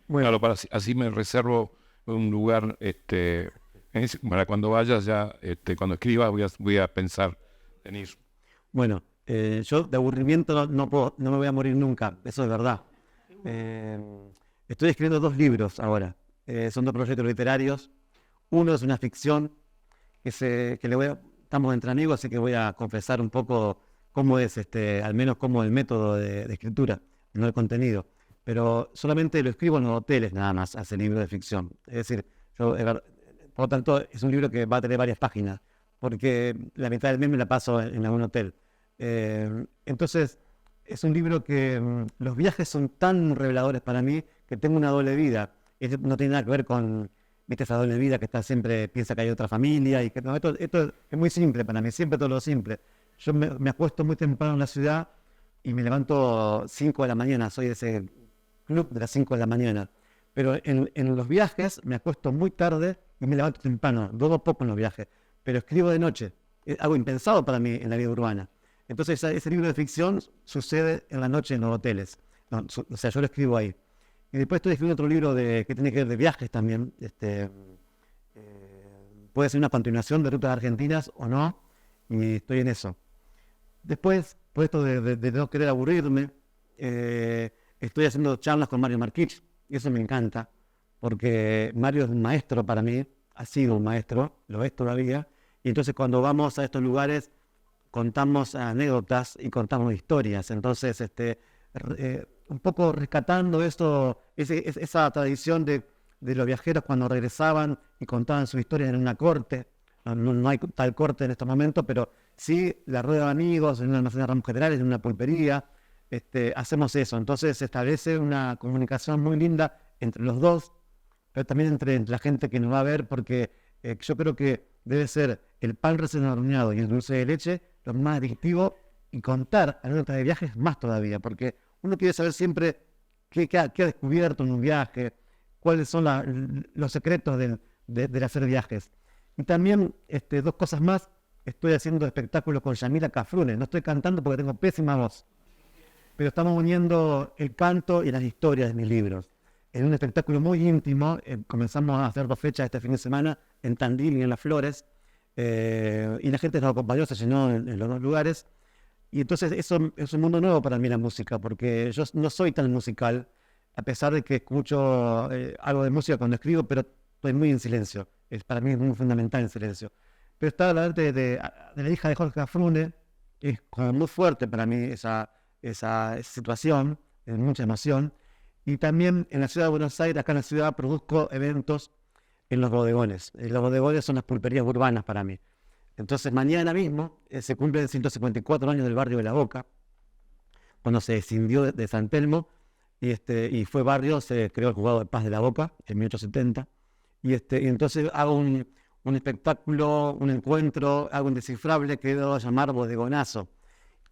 Bueno, así me reservo un lugar para cuando vayas ya, cuando escribas voy a pensar en ir. Bueno, yo de aburrimiento no me voy a morir nunca, eso es verdad. Estoy escribiendo 2 libros ahora, son 2 proyectos literarios. Uno es una ficción estamos entre amigos, así que voy a confesar un poco cómo es, al menos cómo el método de escritura, no el contenido. Pero solamente lo escribo en los hoteles nada más, ese libro de ficción. Es decir, por lo tanto, es un libro que va a tener varias páginas, porque la mitad del mes me la paso en algún hotel. Entonces, es un libro que los viajes son tan reveladores para mí que tengo una doble vida. No tiene nada que ver con, viste, esa doble vida que siempre piensa que hay otra familia. Y que no, esto es muy simple para mí, siempre todo lo simple. Yo me acuesto muy temprano en la ciudad y me levanto 5 de la mañana, soy de ese club de las 5 de la mañana. Pero en los viajes me acuesto muy tarde y me levanto temprano, duermo poco en los viajes, pero escribo de noche. Es algo impensado para mí en la vida urbana. Entonces ese libro de ficción sucede en la noche en los hoteles. O sea, yo lo escribo ahí. Y después estoy escribiendo otro libro que tiene que ver de viajes también. Puede ser una continuación de Rutas Argentinas o no, y estoy en eso. Después, por esto de no querer aburrirme, estoy haciendo charlas con Mario Marquich, y eso me encanta, porque Mario es un maestro para mí, ha sido un maestro, lo es todavía, y entonces cuando vamos a estos lugares contamos anécdotas y contamos historias. Entonces, un poco rescatando esa tradición de de los viajeros cuando regresaban y contaban sus historias en una corte. No hay tal corte en estos momentos, pero sí la rueda de amigos, en una almacén de ramos generales, en una pulpería. Hacemos eso. Entonces se establece una comunicación muy linda entre los dos, pero también entre la gente que nos va a ver, porque yo creo que debe ser el pan recién horneado y el dulce de leche lo más adictivo, y contar anécdotas de viajes más todavía, porque uno quiere saber siempre qué ha descubierto en un viaje, cuáles son los secretos del hacer viajes. Y también, dos cosas más, estoy haciendo espectáculos con Yamila Cafrune. No estoy cantando porque tengo pésima voz, pero estamos uniendo el canto y las historias de mis libros en un espectáculo muy íntimo. Comenzamos a hacer 2 fechas este fin de semana en Tandil y en Las Flores, y la gente nos acompañó, se llenó en los 2 lugares. Y entonces eso es un mundo nuevo para mí, la música, porque yo no soy tan musical, a pesar de que escucho algo de música cuando escribo, pero estoy muy en silencio. Para mí es muy fundamental el silencio. Pero estaba hablando de la hija de Jorge Cafrune, es como muy fuerte para mí esa situación, es mucha emoción. Y también en la ciudad de Buenos Aires, acá en la ciudad, produzco eventos en los bodegones. Los bodegones son las pulperías urbanas para mí. Entonces mañana mismo se cumplen 154 años del barrio de La Boca, cuando se escindió de San Telmo, y fue barrio, se creó el Juzgado de Paz de La Boca en 1870, y entonces hago un espectáculo, un encuentro, hago un descifrable que he dado a llamar Bodegonazo,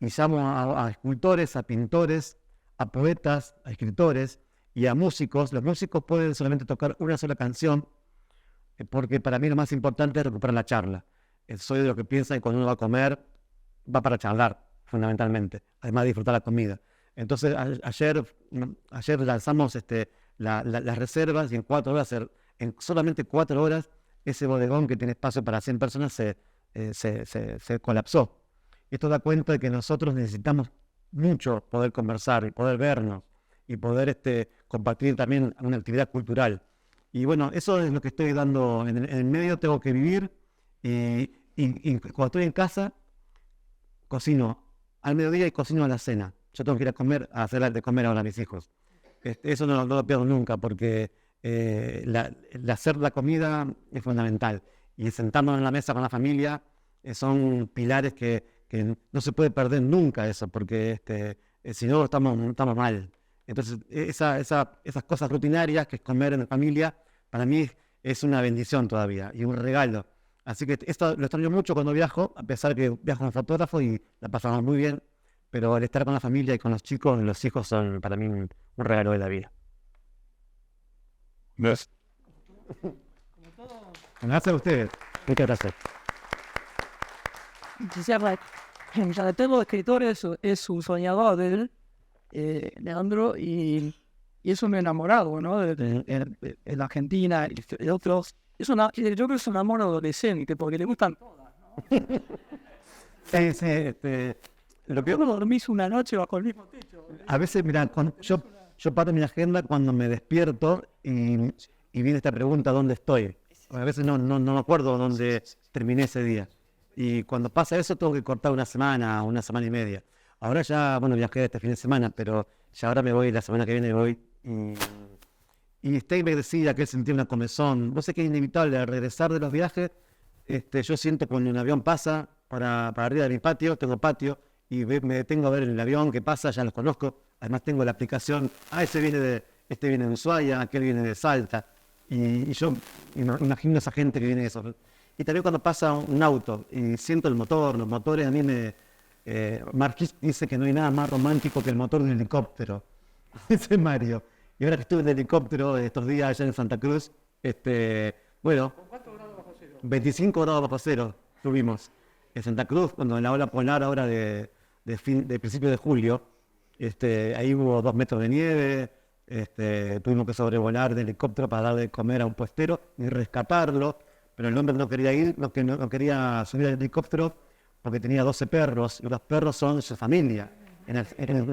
y llamo a escultores, a pintores, a poetas, a escritores y a músicos. Los músicos pueden solamente tocar una sola canción, porque para mí lo más importante es recuperar la charla. Soy de los que piensa que cuando uno va a comer, va para charlar, fundamentalmente, además de disfrutar la comida. Entonces, ayer lanzamos las reservas, y en 4 horas, en solamente 4 horas, ese bodegón que tiene espacio para 100 personas se colapsó. Esto da cuenta de que nosotros necesitamos mucho poder conversar y poder vernos y poder compartir también una actividad cultural. Y bueno, eso es lo que estoy dando. En el medio tengo que vivir. Y cuando estoy en casa, cocino al mediodía y cocino a la cena. Yo tengo que ir a comer, a hacer de comer ahora a mis hijos. Eso no lo pierdo nunca, porque el hacer la comida es fundamental. Y sentarnos en la mesa con la familia son pilares que no se puede perder nunca eso, porque si no estamos mal. Entonces, esas cosas rutinarias que es comer en familia, para mí es una bendición todavía y un regalo. Así que esto lo extraño mucho cuando viajo, a pesar de que viajo con fotógrafo y la pasamos muy bien, pero el estar con la familia y con los chicos, los hijos, son para mí un regalo de la vida. Gracias. Gracias a ustedes. Muchas gracias. Ya tengo escritores, es un soñador de él, Leandro, y es un enamorado, ¿no? De la Argentina y de otros. Yo creo que es un amor adolescente, porque le gustan todas, ¿no? Sí, lo que ¿Cómo dormís una noche bajo el mismo techo? a veces, mira, yo paro mi agenda cuando me despierto y viene esta pregunta: ¿dónde estoy? A veces no me acuerdo dónde terminé ese día. Y cuando pasa eso, tengo que cortar una semana y media. Ahora ya, bueno, viajé este fin de semana, pero ya ahora me voy, la semana que viene me voy. Y Steve me decía que él sentía una comezón. Vos sé que es inevitable al regresar de los viajes. Yo siento cuando un avión pasa para arriba de mi patio, tengo patio, y me detengo a ver el avión que pasa, ya los conozco. Además tengo la aplicación, este viene de Ushuaia, aquel viene de Salta. Y yo imagino a esa gente que viene de eso. Y también cuando pasa un auto y siento el motor, los motores a mí Marquis dice que no hay nada más romántico que el motor de un helicóptero. Ese es Mario. Y ahora que estuve en el helicóptero estos días allá en Santa Cruz, bueno, 25 grados bajo cero tuvimos en Santa Cruz, cuando en la ola polar ahora de principio de julio, ahí hubo 2 metros de nieve, tuvimos que sobrevolar del helicóptero para darle de comer a un puestero y rescatarlo, pero el hombre no quería ir, no quería subir al helicóptero porque tenía 12 perros, y los perros son su familia en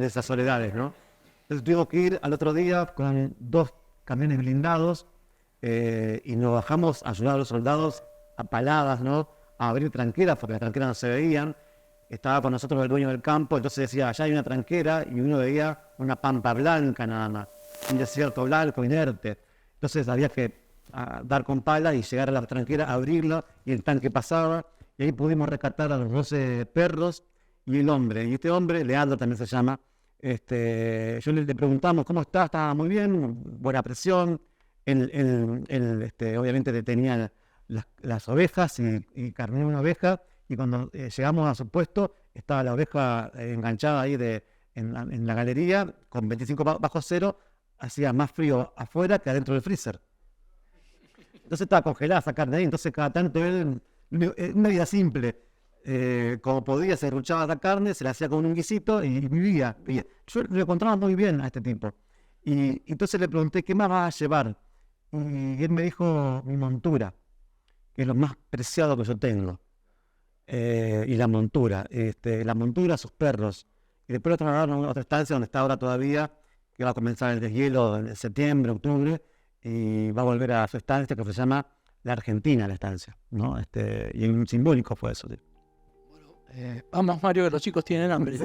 esas soledades, ¿no? Entonces tuvimos que ir al otro día con 2 camiones blindados, y nos bajamos a ayudar a los soldados a paladas, ¿no? A abrir tranqueras, porque las tranqueras no se veían. Estaba con nosotros el dueño del campo, entonces decía, allá hay una tranquera, y uno veía una pampa blanca nada más, un desierto blanco, inerte. Entonces había que dar con pala y llegar a la tranquera, abrirla y el tanque pasaba. Y ahí pudimos rescatar a los 12 perros y el hombre. Y este hombre, Leandro también se llama, yo le preguntamos cómo está, estaba muy bien, buena presión. Él, obviamente tenía las ovejas y carneó una oveja. Y cuando llegamos a su puesto, estaba la oveja enganchada ahí en la galería con 25 bajo cero. Hacía más frío afuera que adentro del freezer. Entonces estaba congelada esa carne ahí. Entonces cada tanto él, una vida simple, como podía, se derruchaba la carne, se la hacía con un guisito y vivía. Yo lo encontraba muy bien a este tipo. Y entonces le pregunté, ¿qué más vas a llevar? Y él me dijo, mi montura, que es lo más preciado que yo tengo. Y la montura, sus perros. Y después lo trasladaron a otra estancia donde está ahora todavía, que va a comenzar el deshielo en septiembre, octubre, y va a volver a su estancia que se llama La Argentina, la estancia, ¿no? Y un simbólico fue eso. ¿Sí? Vamos, Mario, que los chicos tienen hambre.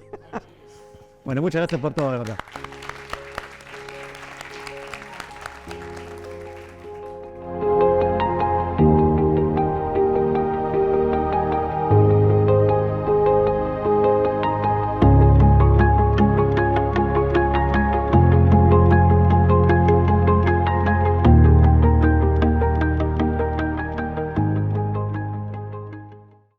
Bueno, muchas gracias por todo, de verdad.